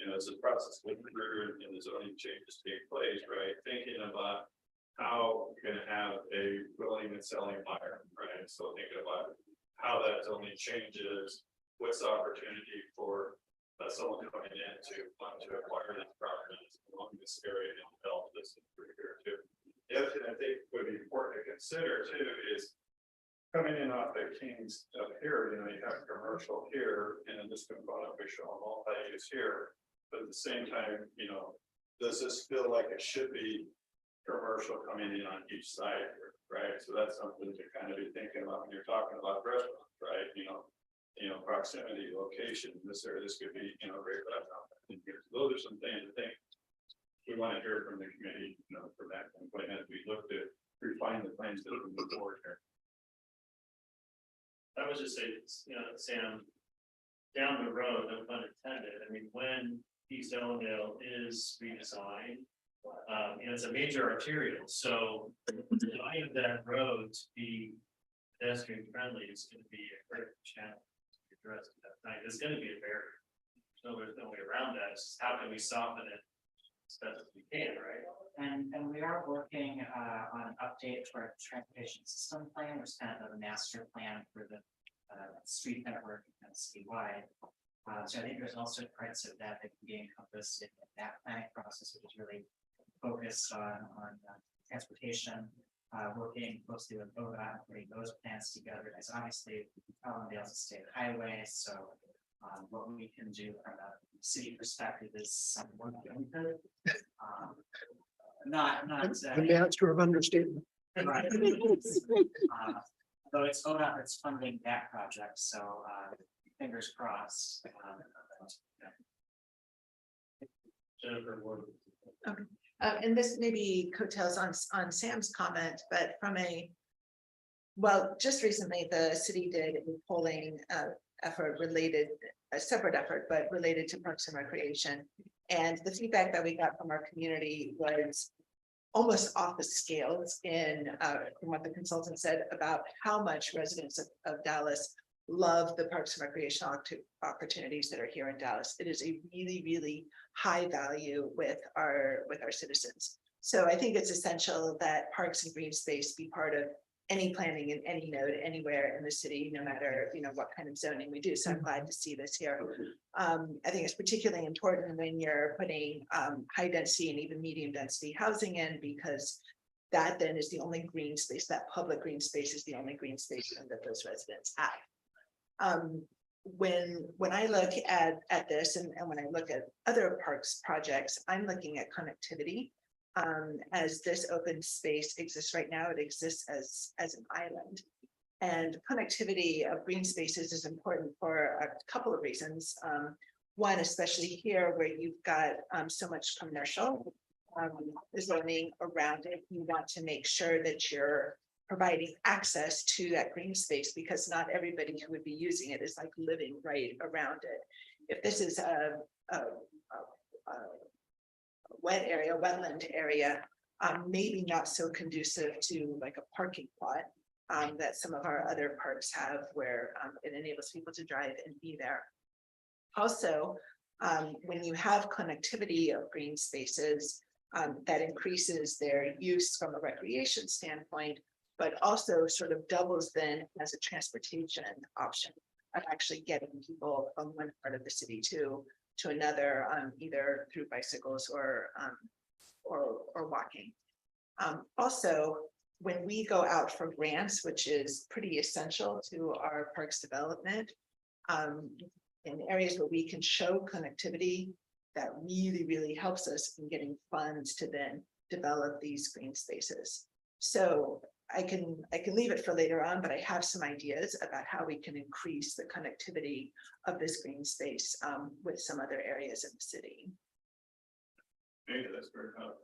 you know, as the process with trigger and the zoning changes take place, right? Thinking about how you're going to have a willing and selling buyer, right? So thinking about how that zoning changes, what's the opportunity for someone coming in to want to acquire these properties along this area and develop this here too. The other thing I think would be important to consider too is coming in off the Kings up here, you know, you have commercial here and then this component we show a multi-use here. But at the same time, you know, does this feel like it should be commercial coming in on each side here, right? So that's something to kind of be thinking about when you're talking about restaurants, right? You know, proximity, location, this could be, you know, great. But those are some things I think we want to hear from the committee, you know, from that point as we look to refine the plans that we move forward here. I would just say, you know, Sam, down the road, no pun intended, I mean, when East Ellendale is redesigned, you know, it's a major arterial, so designing that road to be pedestrian friendly is going to be a critical challenge to be addressed at that time. It's going to be a barrier. There's no way around that. It's just how can we soften it as best as we can, right? And we are working on an update to our transportation system plan, which is kind of a master plan for the street network and citywide. So I think there's also parts of that that can be encompassed in that planning process, which is really focused on transportation, working closely with ODOT, putting those plans together. As obviously Ellendale's a state highway, so what we can do from a city perspective is some work input. Not The master of understatement. right. Though it's ODOT that's funding that project, so fingers crossed. Jennifer, Okay. And this maybe coattails on Sam's comment, but from well, just recently, the city did a polling effort related, a separate effort, but related to Parks and Recreation. And the feedback that we got from our community was almost off the scales in, from what the consultant said about how much residents of Dallas love the Parks and Recreation opportunities that are here in Dallas. It is a really, really high value with our citizens. So I think it's essential that parks and green space be part of any planning in any node anywhere in the city, no matter, you know, what kind of zoning we do. So I'm glad to see this here. I think it's particularly important when you're putting high density and even medium density housing in, because that then is the only green space, that public green space is the only green space that those residents have. When I look at this and when I look at other parks projects, I'm looking at connectivity. As this open space exists right now, it exists as an island. And connectivity of green spaces is important for a couple of reasons. One, especially here where you've got so much commercial zoning around it, you want to make sure that you're providing access to that green space, because not everybody who would be using it is like living right around it. If this is a wetland area, maybe not so conducive to like a parking lot that some of our other parks have, where it enables people to drive and be there. Also, when you have connectivity of green spaces, that increases their use from a recreation standpoint, but also sort of doubles then as a transportation option of actually getting people from one part of the city to another, either through bicycles or walking. Also, when we go out for grants, which is pretty essential to our parks development, in areas where we can show connectivity, that really helps us in getting funds to then develop these green spaces. So I can leave it for later on, but I have some ideas about how we can increase the connectivity of this green space with some other areas in the city. Maybe that's very helpful.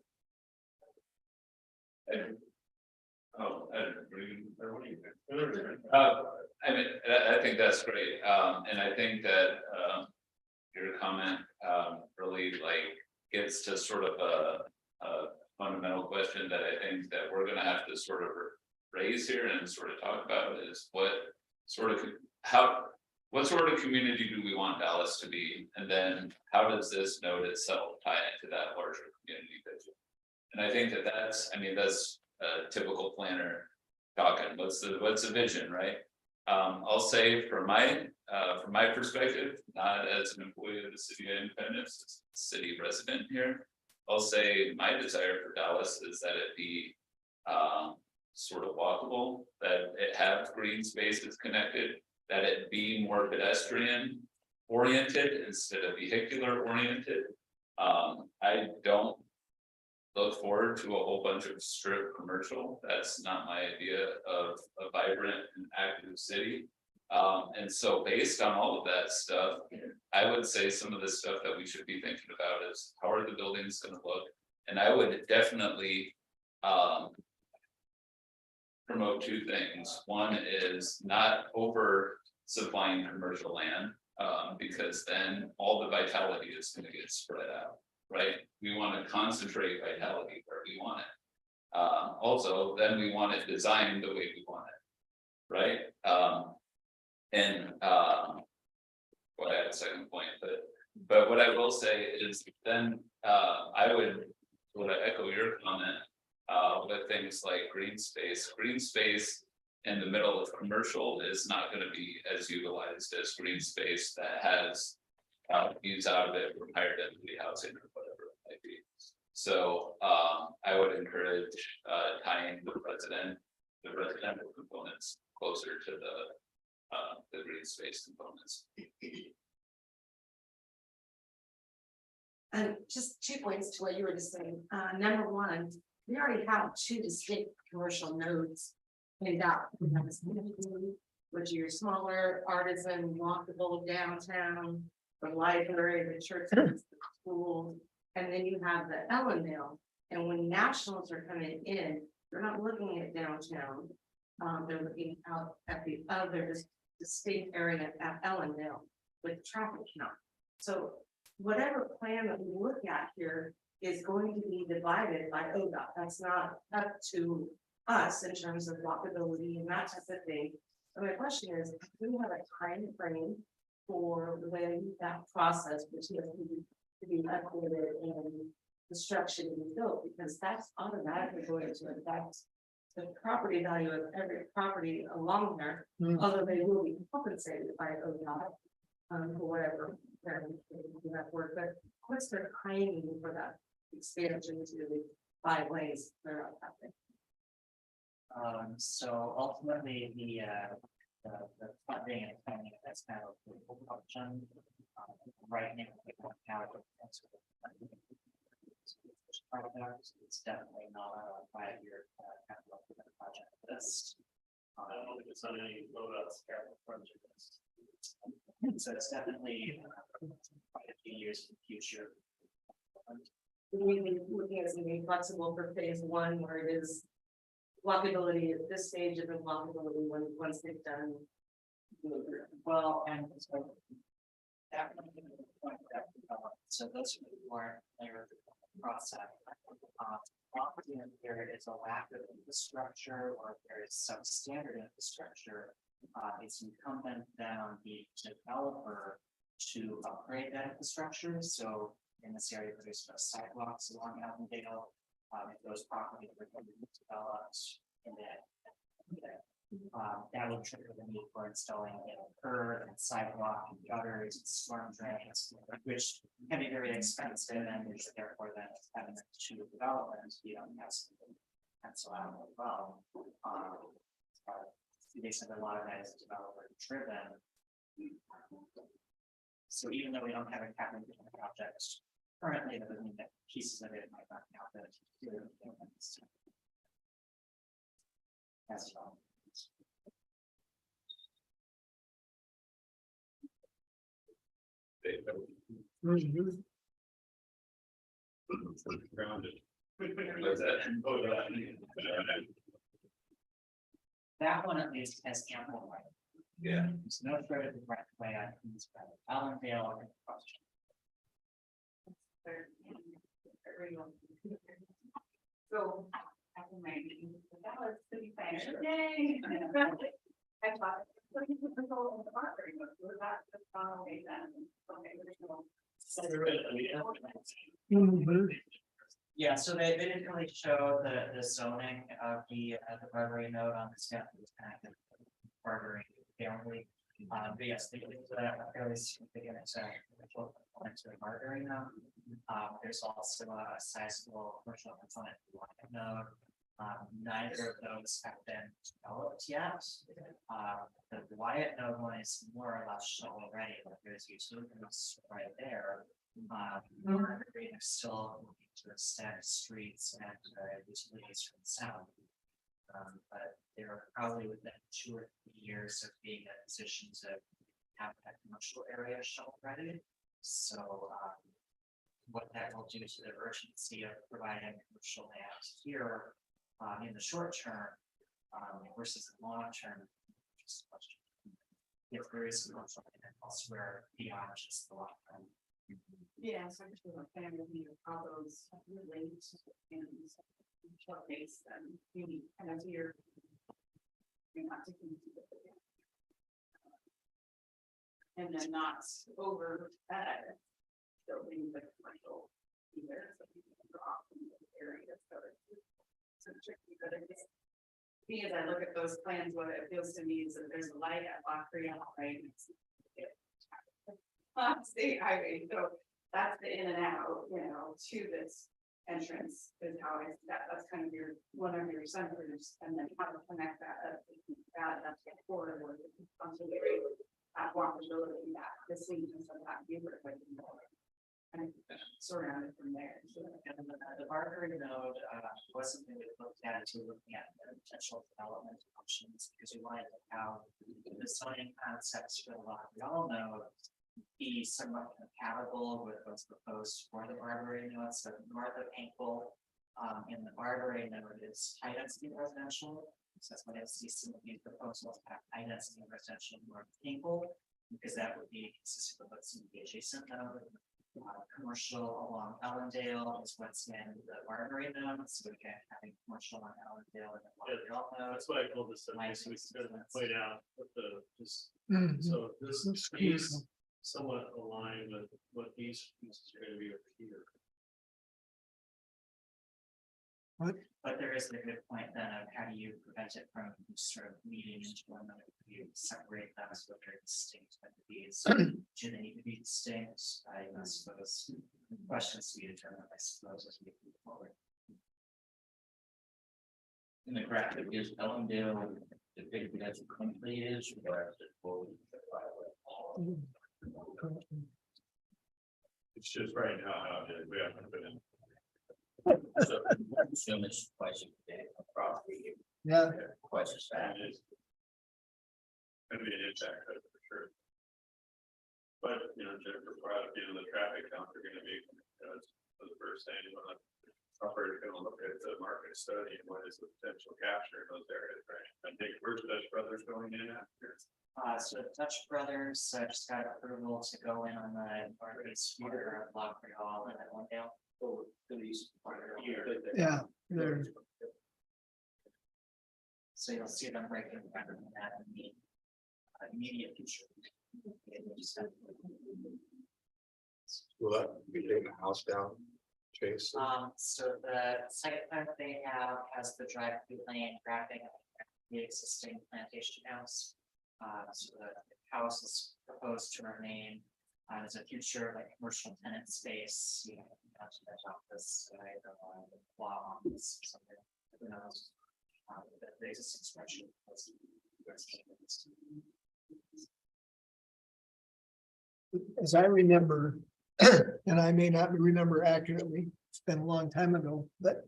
I mean, I think that's great. And I think that your comment really like gets to sort of a fundamental question that I think that we're gonna have to sort of raise here and sort of talk about is what sort of community do we want Dallas to be? And then how does this node itself tie into that larger community vision? And I think that that's a typical planner talking, what's the vision, right? I'll say from my perspective, not as an employee of the city of Independence, as a city resident here, I'll say my desire for Dallas is that it be sort of walkable, that it have green spaces connected, that it be more pedestrian oriented instead of vehicular oriented. I don't look forward to a whole bunch of strip commercial. That's not my idea of a vibrant and active city. And so based on all of that stuff, I would say some of the stuff that we should be thinking about is how are the buildings going to look? And I would definitely promote two things. One is not over supplying commercial land, because then all the vitality is going to get spread out, right? We want to concentrate vitality where we want it. Also, then we want it designed the way we want it, right? Well, I had a second point, but what I will say is then I would echo your comment with things like green space. Green space in the middle of commercial is not going to be as utilized as green space that has views out of it from higher density housing or whatever it might be. So I would encourage tying the residential components closer to the green space components. And just 2 points to what you were just saying. Number one, we already have 2 distinct commercial nodes in Dallas. We have this node, which are your smaller artisan walkable downtown, the library, the church, the school, and then you have the Ellendale. And when nationals are coming in, they're not looking at downtown. They're looking out at the other distinct area at Ellendale with traffic count. So whatever plan that we look at here is going to be divided by ODOT. That's not up to us in terms of walkability and that type of thing. So my question is, do we have a time frame for when that process, which is to be updated and the structure to be built? Because that's automatically going to affect the property value of every property along there, although they will be compensated by ODOT for whatever they're doing that work. But what's the timing for that expansion to the 5 lanes they're happening? So ultimately, the funding and planning, that's kind of the option. Right now, we don't have it's definitely not a 5-year capital project. That's I don't know if it's on any loadouts capital project. so it's definitely quite a few years in the future. We looking at something flexible for phase 1 where it is walkability at this stage of the walkability once they've done. Well, and so that would be the point that so those who weren't familiar with the process. Often there is a lack of infrastructure or there is some standard infrastructure. It's incumbent then on the developer to upgrade that infrastructure. So in this area, there's no sidewalks along Avondale. If those properties were developed in that would trigger the need for installing a curb and sidewalk and gutters and storm drains, which can be very expensive and which therefore then having to development, you don't have something pencil out as well. They said a lot of that is developer driven. So even though we don't have a capital project currently, that doesn't mean that pieces of it might not happen. That's all. Grounded. That one at least has ample right. Yeah. There's no further right way I can describe it. Allendale or question. So, after my meeting, that was city planner, yay. I thought, what do you put the whole of the art very much, was that just gone away then? Okay, Yeah, so they didn't really show the zoning of the Barbary node on the step. It was kind of Barbary family. But yes, they did a fairly significant component to the Barbary node. There's also a sizable commercial component to the Wyatt node. Neither of those have been developed yet. The Wyatt node one is more or less shown already, but there's utilities right there. They're still looking to extend streets and utilities from the south. But they're probably within 2 or 3 years of being in a position to have that commercial area shovel ready. So what that will do to the urgency of providing commercial land here in the short term versus the long term, just a question. If there is commercial land elsewhere beyond just the long term. Yeah, so I'm sure a fan of you, how those relate and short base and maybe kind of here. You're not taking into the. And then not over building the commercial either, so you can drop in the area, so it's tricky, but it just. Me, as I look at those plans, what it feels to me is that there's a light at Creole, right? State highway, so that's the in and out, to this entrance is how that's kind of one of your centers, and then how to connect that up. That's the corridor where the responsibility at walkability that the sequence of that neighborhood and surrounded from there. And the Barbary node was something we looked at to looking at the potential development options because we wanted to have the zoning concepts for the Creole node be somewhat compatible with what's proposed for the Barbary node. So north of Ankle in the Barbary node is high density residential. That's what I see some of these proposals have high density residential North Kinkle, because that would be consistent with what's in the adjacent node. Commercial along Ellendale is what's in the Marbury node, so we can have commercial on Ellendale and the Montreal node. That's what I told this, so we could point out what the, just, Mhm. so this That's piece crucial. somewhat aligned with what these pieces are gonna be over here. But there is the good point then of how do you prevent it from sort of leading into one another? You separate them as what they're distinct entities. Do they need to be distinct? I suppose questions to be determined, I suppose, as we move forward. In the graphic, is Ellendale depicted as a completed or as a fully? It's just right now, how did we haven't been in. So, assume it's twice a day, property, Yeah, twice as fast. It is gonna be an impact, that's for sure. But, you know, Jennifer brought up, the traffic counts are gonna be, for the first thing, when operator gonna look at the market study and what is the potential capture in those areas, right? I think where's Dutch Brothers going in after? So Dutch Brothers just got approval to go in on the northeast border of Lock Creole and Ellendale. yeah, there, So you'll see them breaking ground on that in the immediate future. Will that be taking a house down? Chase? So the site plan that they have has the drive-through lane wrapping up the existing plantation house. So the house is proposed to remain as a future like commercial tenant space, office, law office, something, who knows? The existing structure. as I remember, and I may not remember accurately, it's been a long time ago, but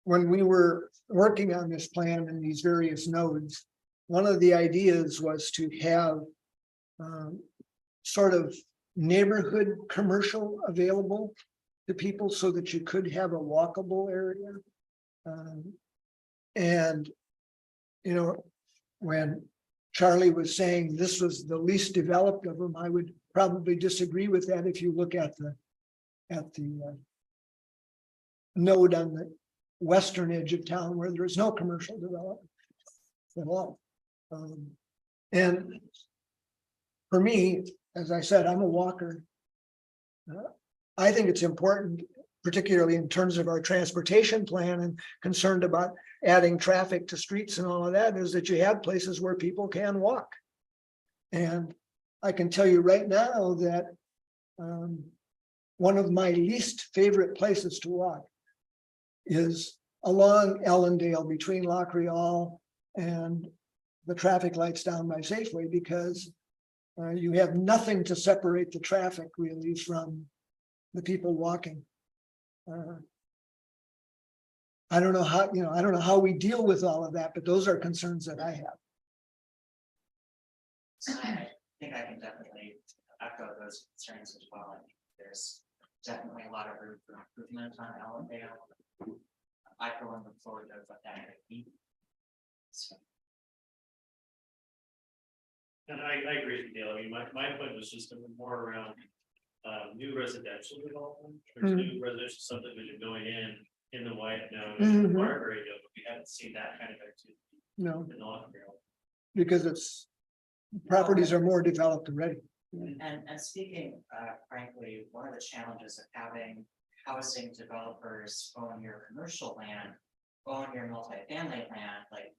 when we were working on this plan in these various nodes, one of the ideas was to have sort of neighborhood commercial available to people so that you could have a walkable area. And, when Charlie was saying this was the least developed of them, I would probably disagree with that if you look at the node on the western edge of town where there is no commercial development at all. And for me, as I said, I'm a walker. I think it's important, particularly in terms of our transportation plan and concerned about adding traffic to streets and all of that, is that you have places where people can walk. And I can tell you right now that one of my least favorite places to walk is along Ellendale between La Creole and the traffic lights down by Safeway, because you have nothing to separate the traffic really from the people walking. I don't know how, I don't know how we deal with all of that, but those are concerns that I have. So I think I can definitely echo those concerns as well. I think there's definitely a lot of room for improvement on Ellendale. I go and look forward to what that might be. So. And I agree with Dale. I mean, my point was just more around new residential development, or new residential subdivision going in the white node, and the Marbury node, but we haven't seen that kind of activity. No, In the Lock Creole. because it's properties are more developed already. And speaking frankly, one of the challenges of having housing developers own your commercial land, own your multifamily land, like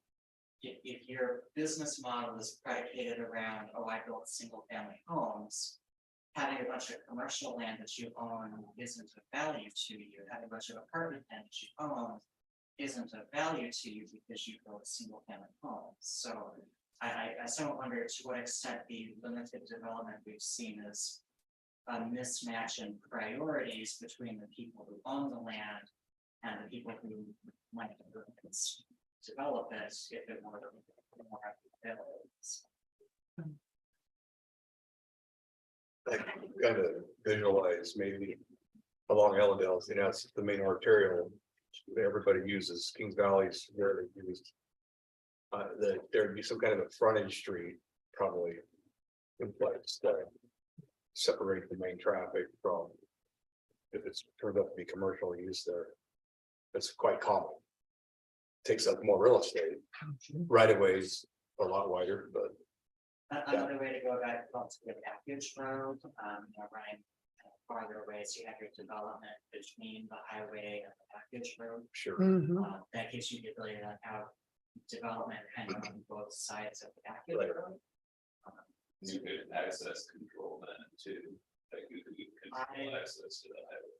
if your business model is predicated around, oh, I built single family homes, having a bunch of commercial land that you own isn't of value to you. Having a bunch of apartment land that you own isn't of value to you because you built single family homes. So I somewhat wonder to what extent the limited development we've seen is a mismatch in priorities between the people who own the land and the people who might develop it if it were more available. I kind of visualize maybe along Ellendale, it's the main arterial everybody uses. Kings Valley is rarely used. There'd be some kind of a frontage street probably in place that separate the main traffic from. If it's turned out to be commercial use there. That's quite common. Takes up more real estate, right of ways a lot wider, but Another way to go about it, is to get package road, running farther away, so you have your development between the highway and the package road. sure. That gives you the ability to have development kind of on both sides of the package Right. road. You could access control then too, like you could control access to the highway.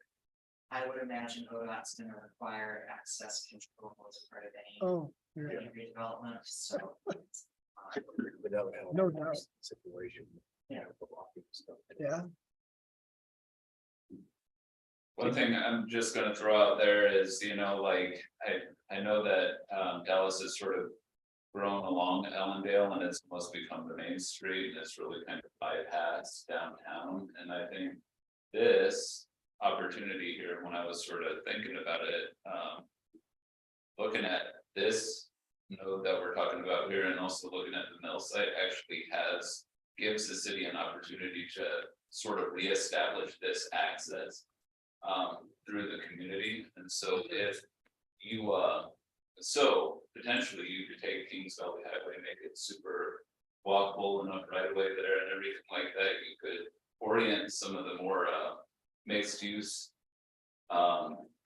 I would imagine ODOT's gonna require access control as part of any Oh, yeah. redevelopment, so. But that would help No doubt. situation. Yeah. The walking stuff. Yeah. One thing I'm just gonna throw out there is, like, I know that Dallas has sort of grown along Ellendale and it's almost become the main street and it's really kind of bypassed downtown. And I think this opportunity here, when I was sort of thinking about it, looking at this node that we're talking about here and also looking at the mill site actually gives the city an opportunity to sort of reestablish this access through the community. And so if you so potentially you could take Kings Valley Highway, make it super walkable enough right away there and everything like that. You could orient some of the more mixed use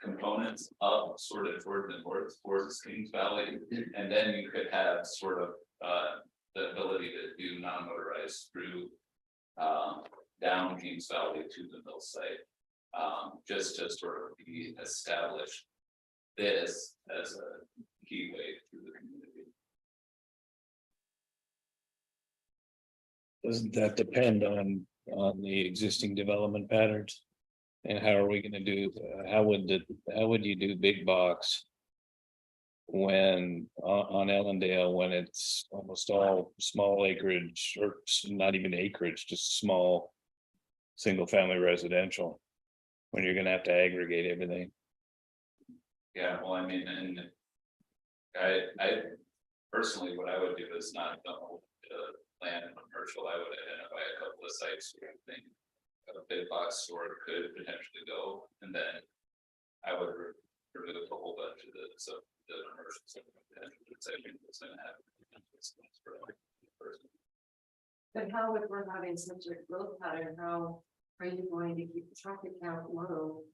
components up sort of toward the north towards Kings Valley. And then you could have sort of the ability to do non-motorized through down Kings Valley to the mill site. Just to sort of be established this as a key way through the community. Doesn't that depend on the existing development patterns? And how are we gonna do, how would you do big box? When on Ellendale, when it's almost all small acreage or not even acreage, just small. Single family residential. When you're gonna have to aggregate everything. Yeah, well, I mean, and I personally, what I would do is not the whole land commercial. I would identify a couple of sites where I think a big box store could potentially go, and then I would remove a whole bunch of the commercial stuff. I think it's gonna happen. But how, if we're having such a growth pattern, how are you going to keep the traffic count low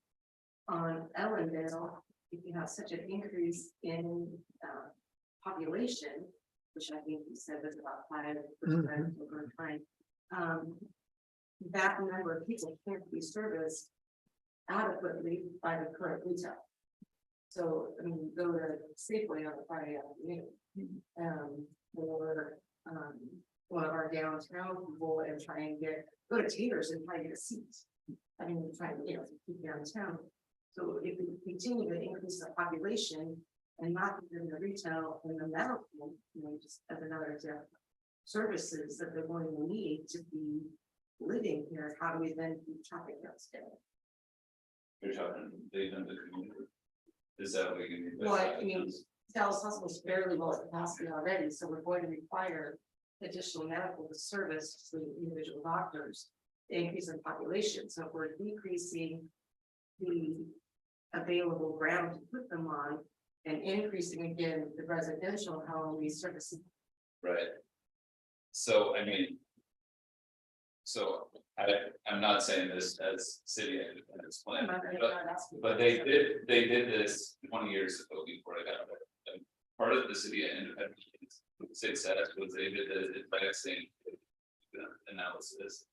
on Ellendale if you have such an increase in population, which I think you said was about 5% over time? That number of people can't be serviced adequately by the current retail. So, I mean, go to Safeway on a Friday afternoon, or one of our downtown people and try and go to Taylor's and try to get a seat. I mean, try to, keep downtown. So if we continue to increase the population and not in the retail and the medical, just as another example, services that they're going to need to be living here, how do we then keep traffic counts down? You're talking, they done the community. Is that what you mean? Well, I mean, Dallas Hospital is fairly well at capacity already, so we're going to require additional medical service to individual doctors, the increase in population. So if we're decreasing the available ground to put them on and increasing again the residential, how are we servicing? Right. So, I mean. So I'm not saying this as city independence plan, but they did this 20 years ago before I got there. And part of the city independence success was they did the exact same analysis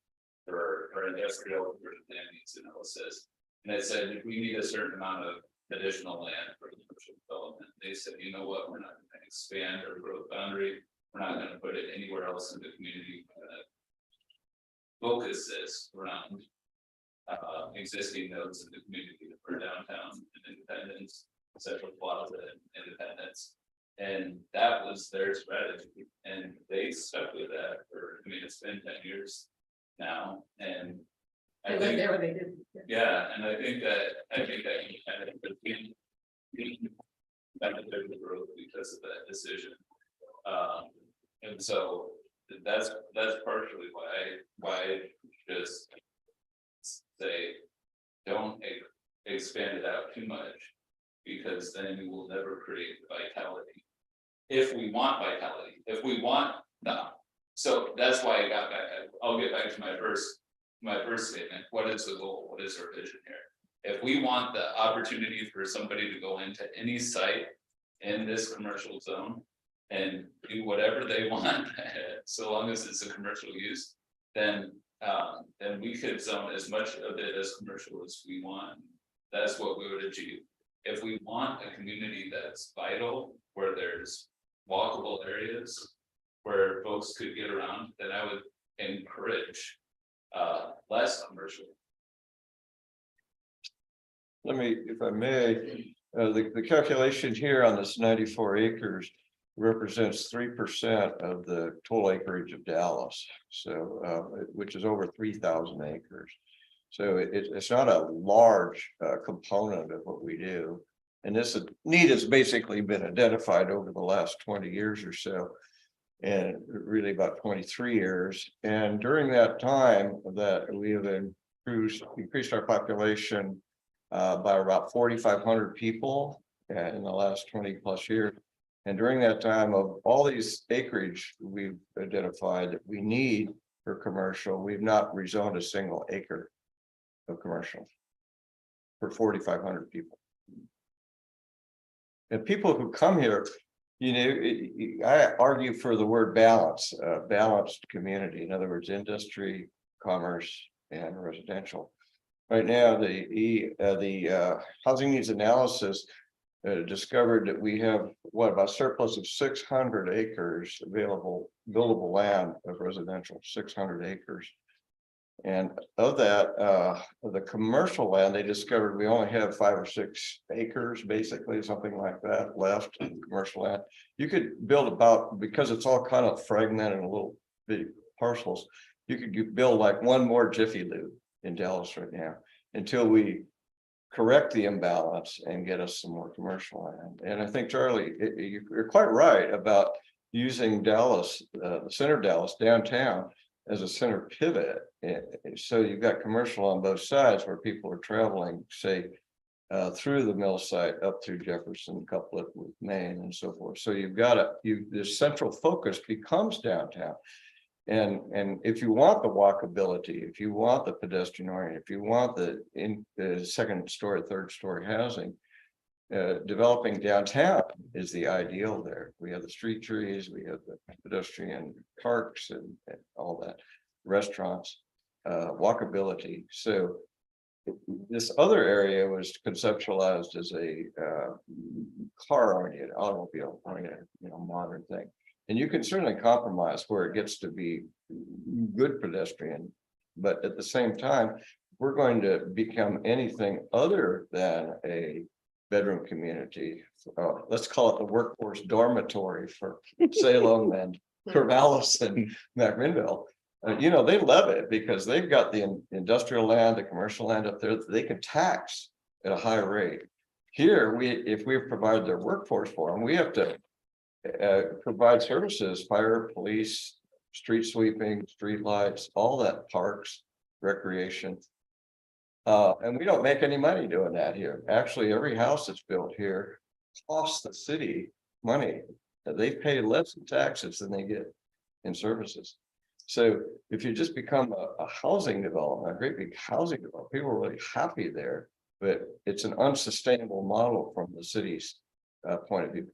for industrial land needs analysis. And it said if we need a certain amount of additional land for commercial development, they said, you know what, we're not going to expand our growth boundary. We're not going to put it anywhere else in the community. We're going to focus this around existing nodes in the community for downtown and Independence, Central Plaza and Independence. And that was their strategy. And they stuck with that for, I mean, it's been 10 years now. And I think, yeah, and I think that you kind of benefit the growth because of that decision. And so that's partially why I just say, don't expand it out too much. Because then we will never create vitality. If we want vitality, if we want, no. So that's why I got back, I'll get back to my first statement. What is the goal? What is our vision here? If we want the opportunity for somebody to go into any site in this commercial zone and do whatever they want, so long as it's a commercial use, then we could zone as much of it as commercial as we want. That's what we would achieve. If we want a community that's vital, where there's walkable areas, where folks could get around, then I would encourage less commercial. Let me, if I may, the calculation here on this 94 acres represents 3% of the total acreage of Dallas. So, which is over 3,000 acres. So it's not a large component of what we do. And this need has basically been identified over the last 20 years or so, and really about 23 years. And during that time that we have increased our population by about 4,500 people in the last 20 plus years. And during that time, of all these acreage we've identified that we need for commercial, we've not rezoned a single acre of commercial for 4,500 people. And people who come here, you know, I argue for the word balance, balanced community. In other words, industry, commerce, and residential. Right now, the housing needs analysis discovered that we have about surplus of 600 acres available, buildable land of residential, 600 acres. And of that, the commercial land, they discovered we only have 5 or 6 acres, basically, something like that left in commercial land. You could build about, because it's all kind of fragmented in little big parcels, you could build like one more Jiffy Lube in Dallas right now until we correct the imbalance and get us some more commercial land. And I think, Charlie, you're quite right about using Dallas, the center of Dallas, downtown, as a center pivot. So you've got commercial on both sides where people are traveling, say, through the mill site up through Jefferson, couplet with Maine and so forth. So you've got the central focus becomes downtown. And if you want the walkability, if you want the pedestrian orient, if you want the second story, third story housing, developing downtown is the ideal there. We have the street trees, we have the pedestrian parks and all that, restaurants, walkability. So this other area was conceptualized as a car oriented, automobile oriented, modern thing. And you can certainly compromise where it gets to be good pedestrian, but at the same time, we're going to become anything other than a bedroom community. Let's call it the workforce dormitory for Salem and Corvallis and McMinnville. They love it because they've got the industrial land, the commercial land up there that they can tax at a high rate. Here, if we provide their workforce for them, we have to provide services, fire, police, street sweeping, street lights, all that, parks, recreation. And we don't make any money doing that here. Actually, every house that's built here costs the city money. They pay less in taxes than they get in services. So if you just become a housing development, a great big housing development, people are really happy there, but it's an unsustainable model from the city's point of view.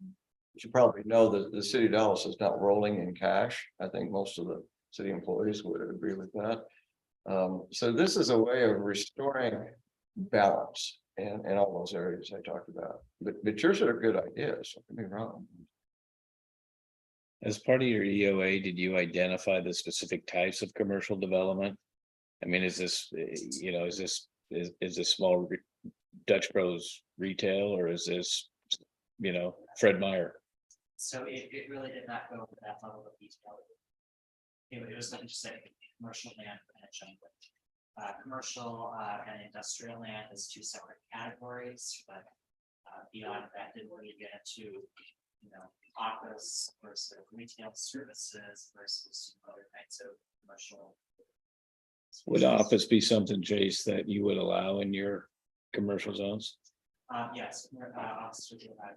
You probably know that the city of Dallas is not rolling in cash. I think most of the city employees would agree with that. So this is a way of restoring balance in all those areas I talked about. But yours are good ideas, don't get me wrong. As part of your EOA, did you identify the specific types of commercial development? I mean, is this small Dutch Bros retail, or is this, Fred Meyer? So it really did not go to that level of detail. It was not just like commercial land and commercial and industrial land is two separate categories, but beyond that, didn't really get into you know, office versus retail services versus other kinds of commercial. Would office be something, Chase, that you would allow in your commercial zones? Yes, office would be allowed.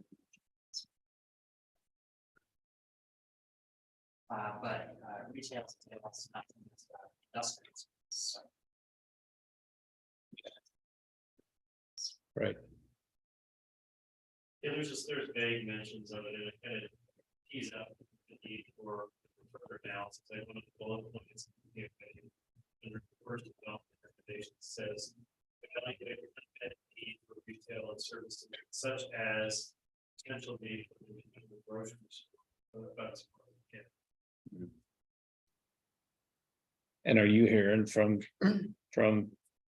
But retail is not industrial. So Right. Yeah, there's vague mentions of it, and it kind of tease out the need for further analysis. Like one of the bullet points, you know, in the first development recommendation says, evaluate the need for retail and services such as potential need for the groceries. And are you hearing from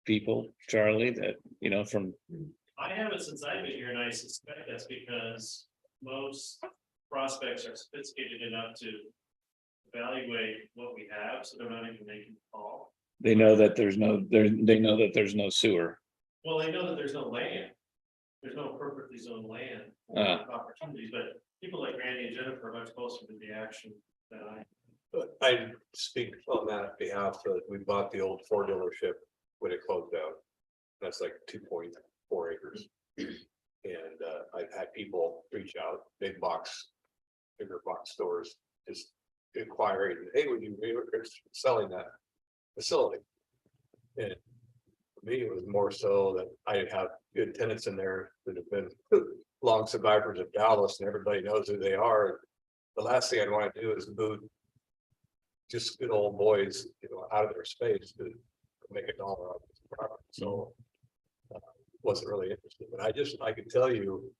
people, Charlie, that, you know, from, I haven't since I've been here, and I suspect that's because most prospects are sophisticated enough to evaluate what we have, so they're not even making a call. they know that there's no, they know that there's no sewer. Well, they know that there's no land. There's no appropriately zoned land for opportunities, but people like Randy and Jennifer are much closer to the action than I. But I speak on that behalf that we bought the old Ford dealership when it closed down. That's like 2.4 acres. And I've had people reach out, bigger box stores, just inquiring, hey, would you be selling that facility? And for me, it was more so that I have good tenants in there that have been long survivors of Dallas, and everybody knows who they are. The last thing I'd want to do is boot just good old boys, you know, out of their space to make $1 off this property. So wasn't really interested, but I can tell you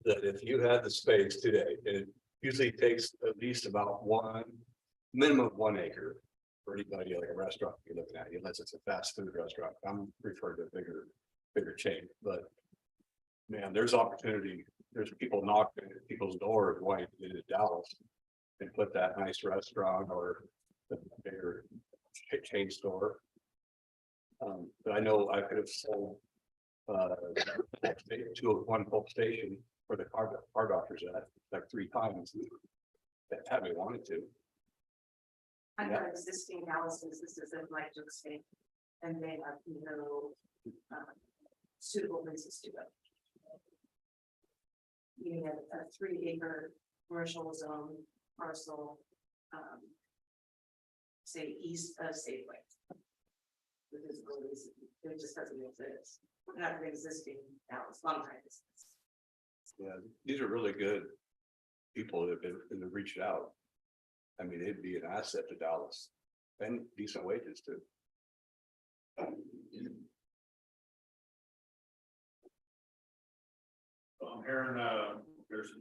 that if you had the space today, it usually takes at least about minimum of 1 acre for anybody like a restaurant you're looking at, unless it's a fast food restaurant. I'm referring to a bigger chain, but man, there's opportunity. There's people knocking at people's doors wanting to get into Dallas and put that nice restaurant or a bigger chain store. But I know I could have sold to one pump station where the car doctor's at like 3 times. That had me wanted to. I got existing Dallas businesses that like to stay, and they have no suitable places to go. You have a 3-acre commercial zone parcel, say east of Safeway. It just doesn't exist. Not an existing Dallas, long time business. Yeah, these are really good people that have reached out. I mean, it'd be an asset to Dallas and decent wages too. I'm hearing, there's,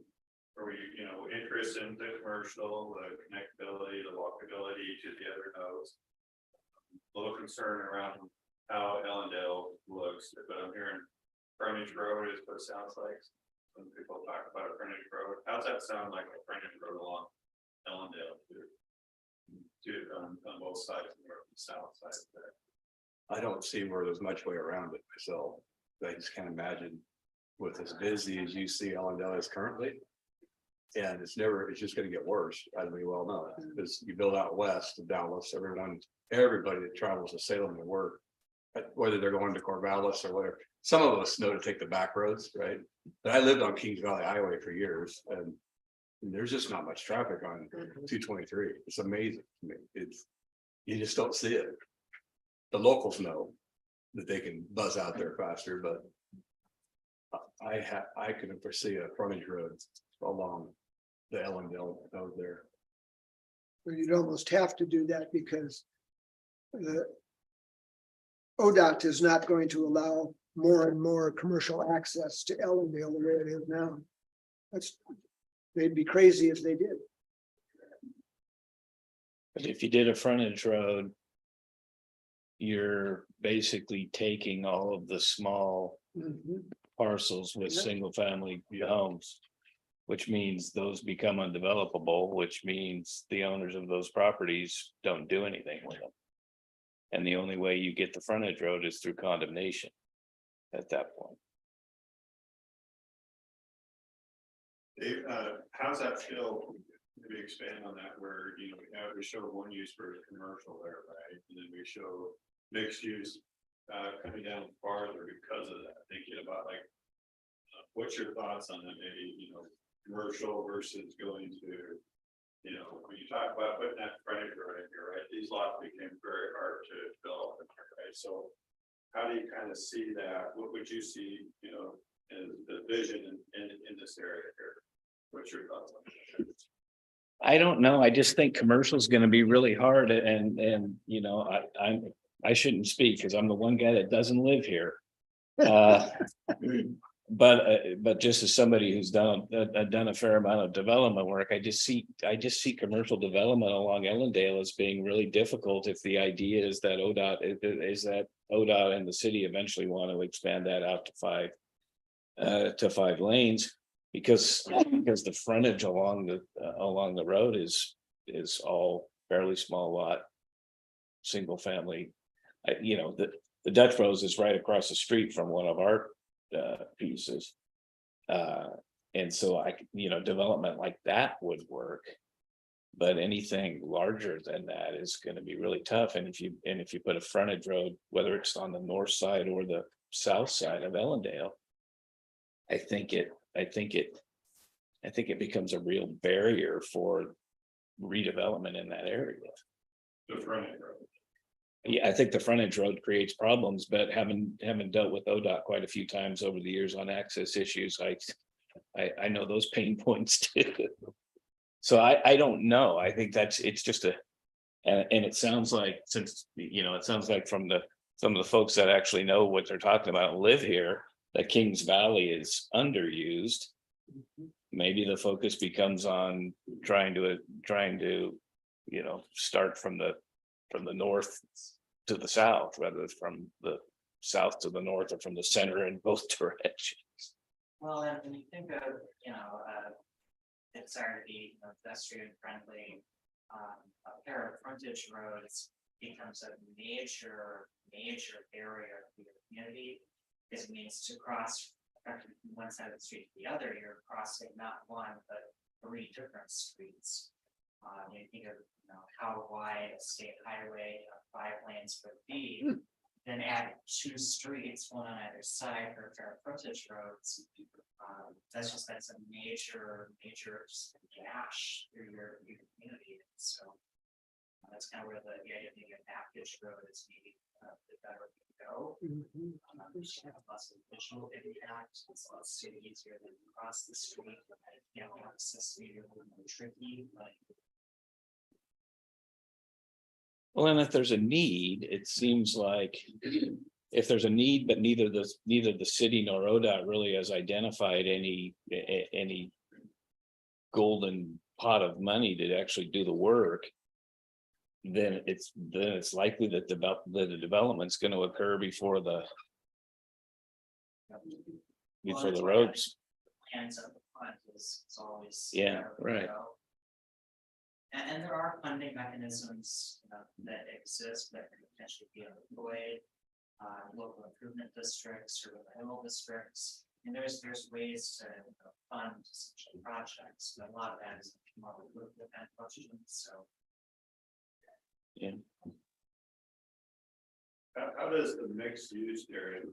interest in the commercial, the connectability, the walkability to the other nodes. A little concern around how Ellendale looks, but I'm hearing frontage road is what it sounds like. When people talk about a frontage road, how's that sound like a frontage road along Ellendale on both sides, the north and south side there? I don't see where there's much way around it myself. I just can't imagine with as busy as you see Ellendale is currently. And it's just gonna get worse, as we well know, because you build out west of Dallas, everybody that travels to Salem to work, whether they're going to Corvallis or whatever, some of us know to take the back roads, right? But I lived on Kings Valley Highway for years, and there's just not much traffic on 223. It's amazing to me. You just don't see it. The locals know that they can buzz out there faster, but I can foresee a frontage road along the Ellendale road there. Well, you'd almost have to do that because the ODOT is not going to allow more and more commercial access to Ellendale the way it is now. They'd be crazy if they did. But if you did a frontage road, you're basically taking all of the small parcels with Yeah. single family homes. Which means those become undevelopable, which means the owners of those properties don't do anything with them. And the only way you get the frontage road is through condemnation at that point. Dave, how's that feel? Maybe expand on that where, you know, we show one use for commercial there, right? And then we show mixed use coming down farther because of that, thinking about like, what's your thoughts on that? Maybe, you know, commercial versus going to, you know, when you talk about putting that frontage right here, right? These lots became very hard to develop, right? So how do you kind of see that? What would you see, you know, as the vision in this area here? What's your thoughts on that? I don't know. I just think commercial is gonna be really hard and, you know, I shouldn't speak because I'm the one guy that doesn't live here. But just as somebody who's done a fair amount of development work, I just see commercial development along Ellendale as being really difficult if the idea is that ODOT and the city eventually want to expand that out to five lanes. Because the frontage along the road is all fairly small lot. Single family, you know, the Dutch Bros is right across the street from one of our pieces. And so you know, development like that would work. But anything larger than that is going to be really tough. And if you put a frontage road, whether it's on the north side or the south side of Ellendale, I think it becomes a real barrier for redevelopment in that area. The frontage road. Yeah, I think the frontage road creates problems, but having dealt with ODOT quite a few times over the years on access issues, I know those pain points too. So I don't know. I think it's just and it sounds like, since, you know, it sounds like from some of the folks that actually know what they're talking about and live here, that Kings Valley is underused. Maybe the focus becomes on trying to, you know, start from the north to the south, rather than from the south to the north, or from the center in both directions. Well, and when you think of, you know, desire to be, you know, pedestrian friendly, a pair of frontage roads becomes a major barrier for your community. Because it means to cross from one side of the street to the other, you're crossing not one, but 3 different streets. You think of, you know, how wide a state highway, 5 lanes would be, then add 2 streets, one on either side for fair frontage roads. That's a major gash through your community. So that's kind of where the idea of being a package road is maybe the better way to go. Have less of visual impact. It's less easier than across the street. You know, access to a little more tricky, but. Well, and if there's a need, it seems like if there's a need, but neither the city nor ODOT really has identified any golden pot of money to actually do the work, then it's likely that the development's going to occur before the roads. Plans up front is always. Yeah, right. And there are funding mechanisms that exist that can potentially be employed, local improvement districts or renewal districts. And there's ways to fund such projects, but a lot of that is more with that budget. So. Yeah. How does the mixed use area,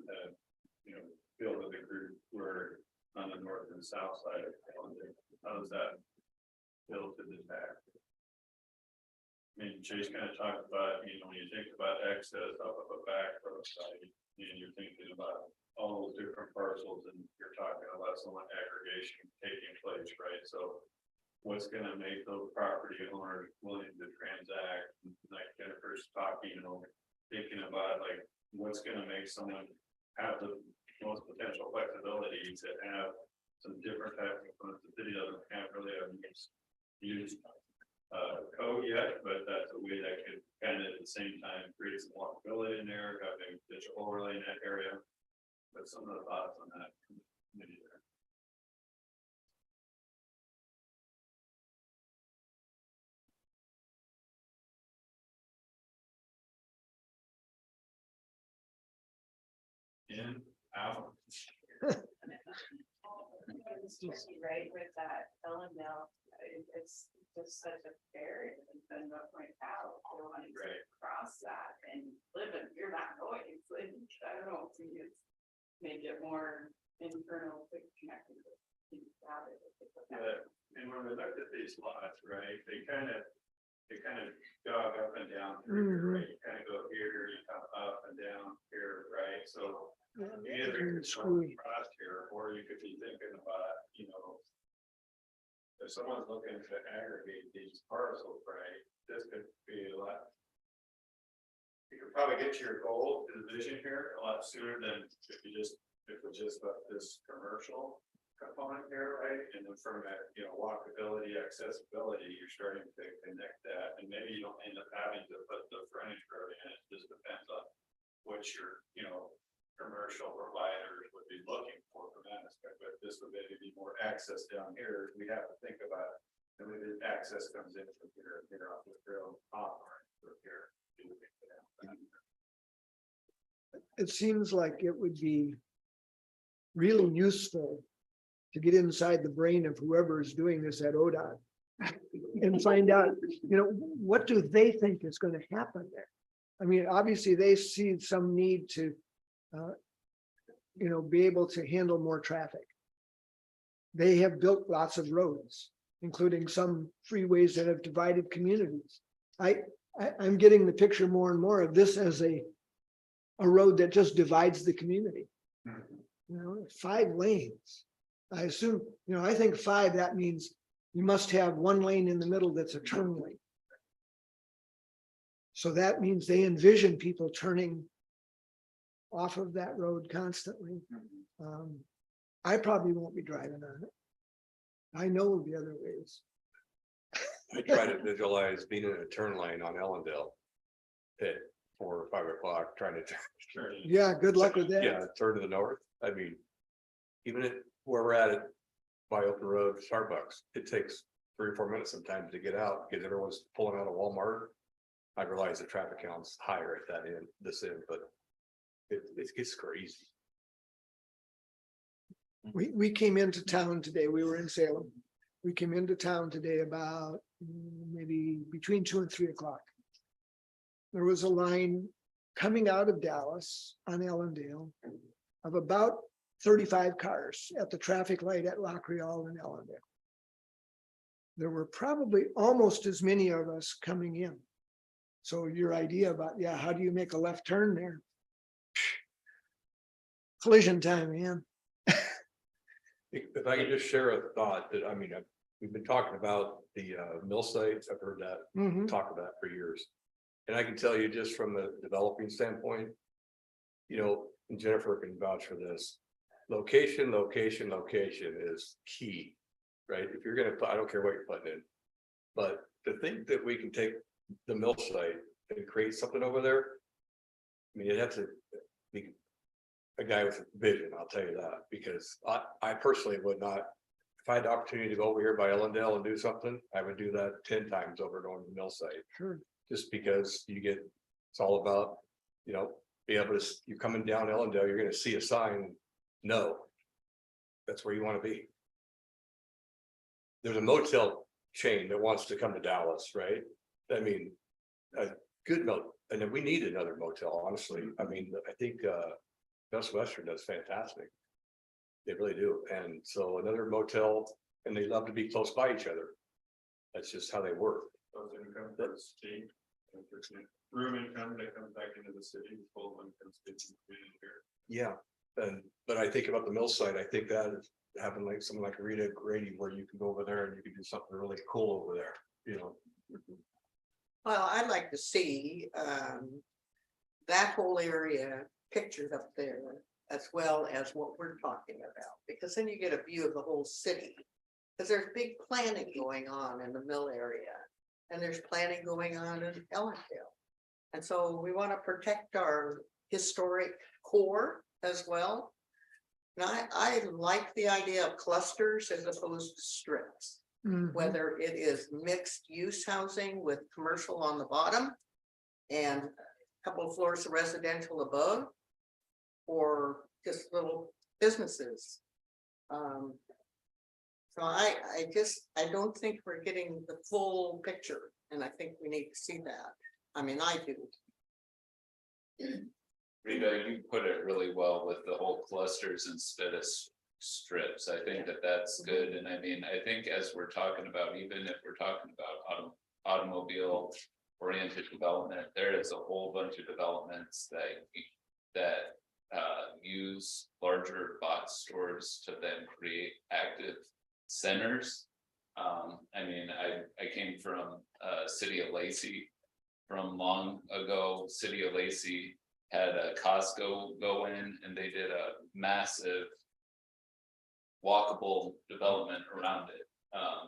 you know, feel to the group where on the north and south side of town? How does that feel to the back? I mean, Chase kind of talked about, you know, when you think about access off of a back road side, and you're thinking about all those different parcels, and you're talking about some aggregation taking place, right? So what's going to make those property owners willing to transact? Like Jennifer's talking, you know, thinking about like what's going to make someone have the most potential flexibility to have some different type of funds. The city doesn't have really a use code yet, but that's a way that could kind of at the same time create some walkability in there, having digital overlay in that area. But some of the thoughts on that committee there. In, out. right, with that Ellendale, it's just such a fair, and then no point out, for wanting to cross that and live in, you're not going, it's like, I don't know, to it's make it more internal, connected. And when we looked at these lots, right, they kind of jog up and down through here, right? You kind of go here, you come up and down here, right? So you either go across here, or you could be thinking about, you know, if someone's looking to aggregate these parcels, right, this could be a lot. You could probably get to your goal, the vision here, a lot sooner than if it was just about this commercial component here, right? And then from that, you know, walkability, accessibility, you're starting to connect that, and maybe you don't end up having to put the frontage road in. It just depends on what your, you know, commercial providers would be looking for from that aspect. But this would maybe be more access down here. We have to think about, and maybe access comes in from here off the Creole off or from here. It seems like it would be really useful to get inside the brain of whoever is doing this at ODOT and find out, you know, what do they think is going to happen there? I mean, obviously they see some need to, you know, be able to handle more traffic. They have built lots of roads, including some freeways that have divided communities. I'm getting the picture more and more of this as a road that just divides the community. You know, 5 lanes. I assume, you know, I think 5, that means you must have 1 lane in the middle that's a turn lane. So that means they envision people turning off of that road constantly. I probably won't be driving on it. I know the other ways. I try to visualize being in a turn lane on Ellendale at 4 or 5 o'clock, trying to turn. Yeah, good luck with that. Yeah, turn to the north. I mean, even at where we're at it by Open Road Starbucks, it takes 3 or 4 minutes sometimes to get out because everyone's pulling out of Walmart. I realize the traffic count's higher at that end, this end, but it gets crazy. We came into town today. We were in Salem. We came into town today about maybe between 2 and 3 o'clock. There was a line coming out of Dallas on Ellendale of about 35 cars at the traffic light at La Creole and Ellendale. There were probably almost as many of us coming in. So your idea about, yeah, how do you make a left turn there? Collision time, man. If I could just share a thought that, I mean, we've been talking about the mill sites. I've heard that talk about for years. And I can tell you just from a developing standpoint, you know, and Jennifer can vouch for this. Location is key, right? If you're gonna put, I don't care what you're putting in, but to think that we can take the mill site and create something over there, I mean, it has to be a guy with vision, I'll tell you that, because I personally would not, if I had the opportunity to go over here by Ellendale and do something, I would do that 10 times over going to the mill site. Sure. Just because it's all about, you know, be able to, you're coming down Ellendale, you're gonna see a sign, no. That's where you wanna be. There's a motel chain that wants to come to Dallas, right? I mean, a good motel, and then we need another motel, honestly. I mean, I think Best Western does fantastic. They really do. And so another motel, and they love to be close by each other. That's just how they work. Those income for the state, room income that comes back into the city, full income states here. Yeah, but I think about the mill site, I think that is having like something like Rita Grady where you can go over there and you can do something really cool over there, you know. Well, I'd like to see that whole area pictured up there as well as what we're talking about, because then you get a view of the whole city. Because there's big planning going on in the mill area, and there's planning going on in Ellendale. And so we want to protect our historic core as well. And I like the idea of clusters as opposed to strips. Whether it is mixed use housing with commercial on the bottom and a couple of floors of residential above, or just little businesses. So I don't think we're getting the full picture, and I think we need to see that. I mean, I do. Rita, you put it really well with the whole clusters instead of strips. I think that that's good. And I mean, I think as we're talking about, even if we're talking about automobile oriented development, there is a whole bunch of developments that use larger box stores to then create active centers. I mean, I came from city of Lacey from long ago. City of Lacey had a Costco go in and they did a massive walkable development around it.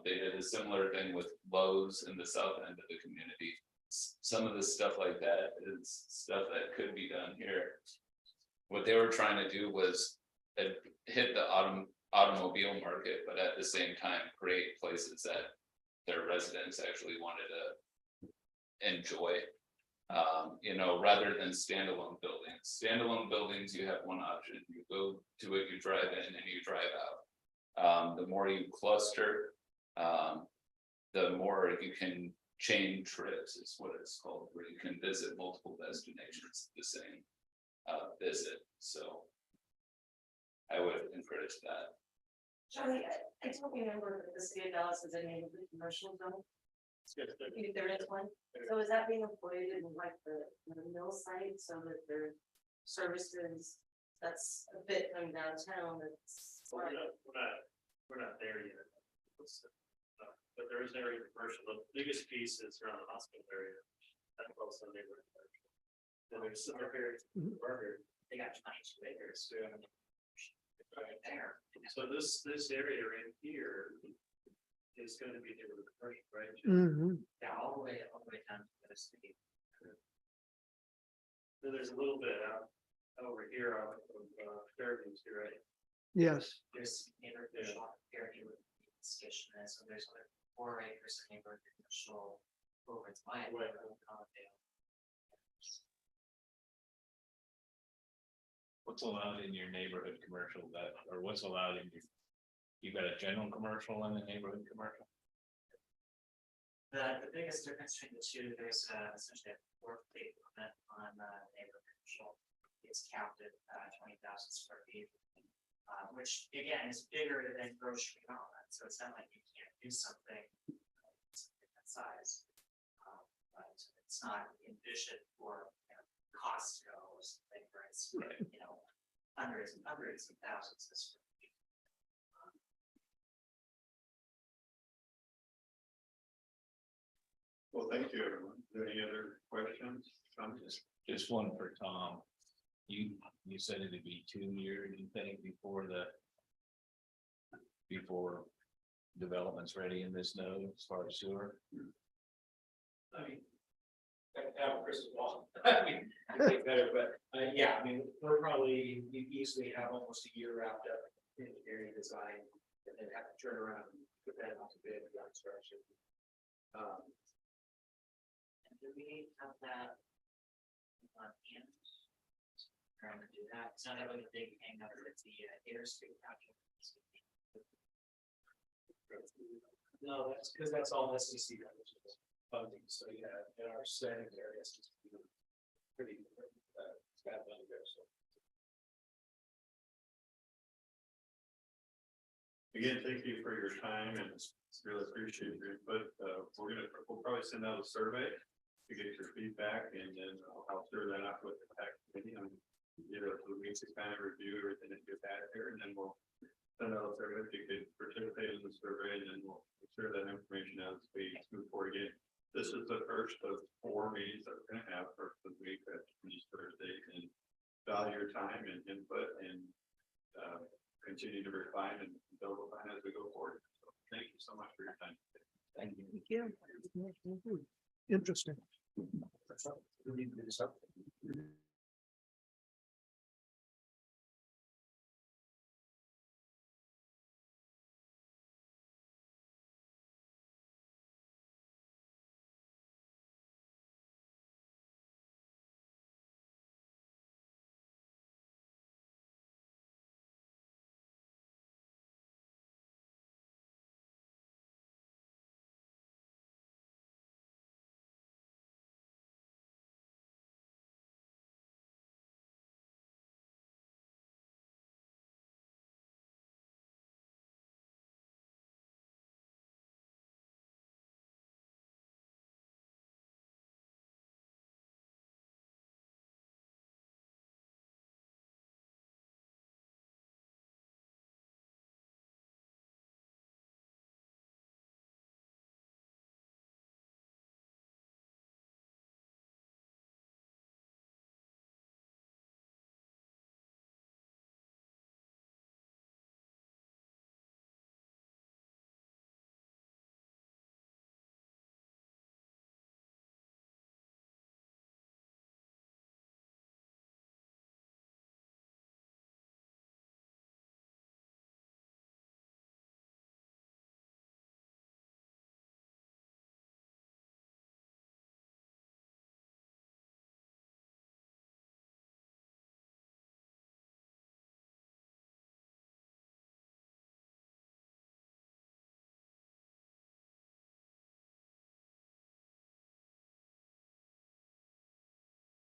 They did a similar thing with Lowe's in the south end of the community. Some of the stuff like that is stuff that could be done here. What they were trying to do was hit the automobile market, but at the same time create places that their residents actually wanted to enjoy. You know, rather than standalone buildings. Standalone buildings, you have one option. You go to it, you drive in, and you drive out. The more you cluster, the more you can chain trips is what it's called, where you can visit multiple destinations the same visit. So I would encourage that. Charlie, I don't remember that the city of Dallas is a neighborhood commercial zone. If there is one, so is that being employed in like the mill site so that their services, that's a bit from downtown, that's. We're not there yet. But there is area commercial, the biggest piece is around the hospital area. That's also neighborhood commercial. Then there's some areas, burger, They got 22 acres. Right there. so this area right here is gonna be neighborhood commercial, right? Yeah, all the way down to the city. So there's a little bit out over here off of Fairview, right? Yes, There's neighborhood shop here, neighborhood discussion, and so there's like 4 acres of neighborhood commercial over to my. What's allowed in your neighborhood commercial or what's allowed in your, you got a general commercial and a neighborhood commercial? The biggest difference between the two, there's essentially a 4-plate limit on neighborhood commercial. It's capped at 20,000 square feet. Which again is bigger than grocery outlet, so it's not like you can't do something that size. But it's not envisioned for Costco or something where it's, you know, hundreds and hundreds of thousands of square feet. Well, thank you, everyone. Any other questions? Just one for Tom. You said it'd be 2 years, you think, before development's ready in this node as far as sewer? I mean, I have a crystal ball. I mean, I think better, but yeah, I mean, we're probably, you easily have almost a year wrapped up in engineering design and then have to turn around and put that onto bid and construction. And do we have that on hand? Trying to do that, it's not really a big hang up with the interstate project. No, that's because that's all SEC funding, so yeah, in our standing areas, it's pretty bad money there, so. Again, thank you for your time and really appreciate your input. We'll probably send out a survey to get your feedback and then I'll share that out with the PAC committee. Get a few weeks to kind of review everything that you've had here, and then we'll send out a survey. If you could participate in the survey, and then we'll share that information as we move forward. Again, this is the first of 4 meetings that we're going to have for the week at each Thursday, and value your time and input, and continue to refine and build upon as we go forward. So thank you so much for your time. Thank you. thank you. Interesting.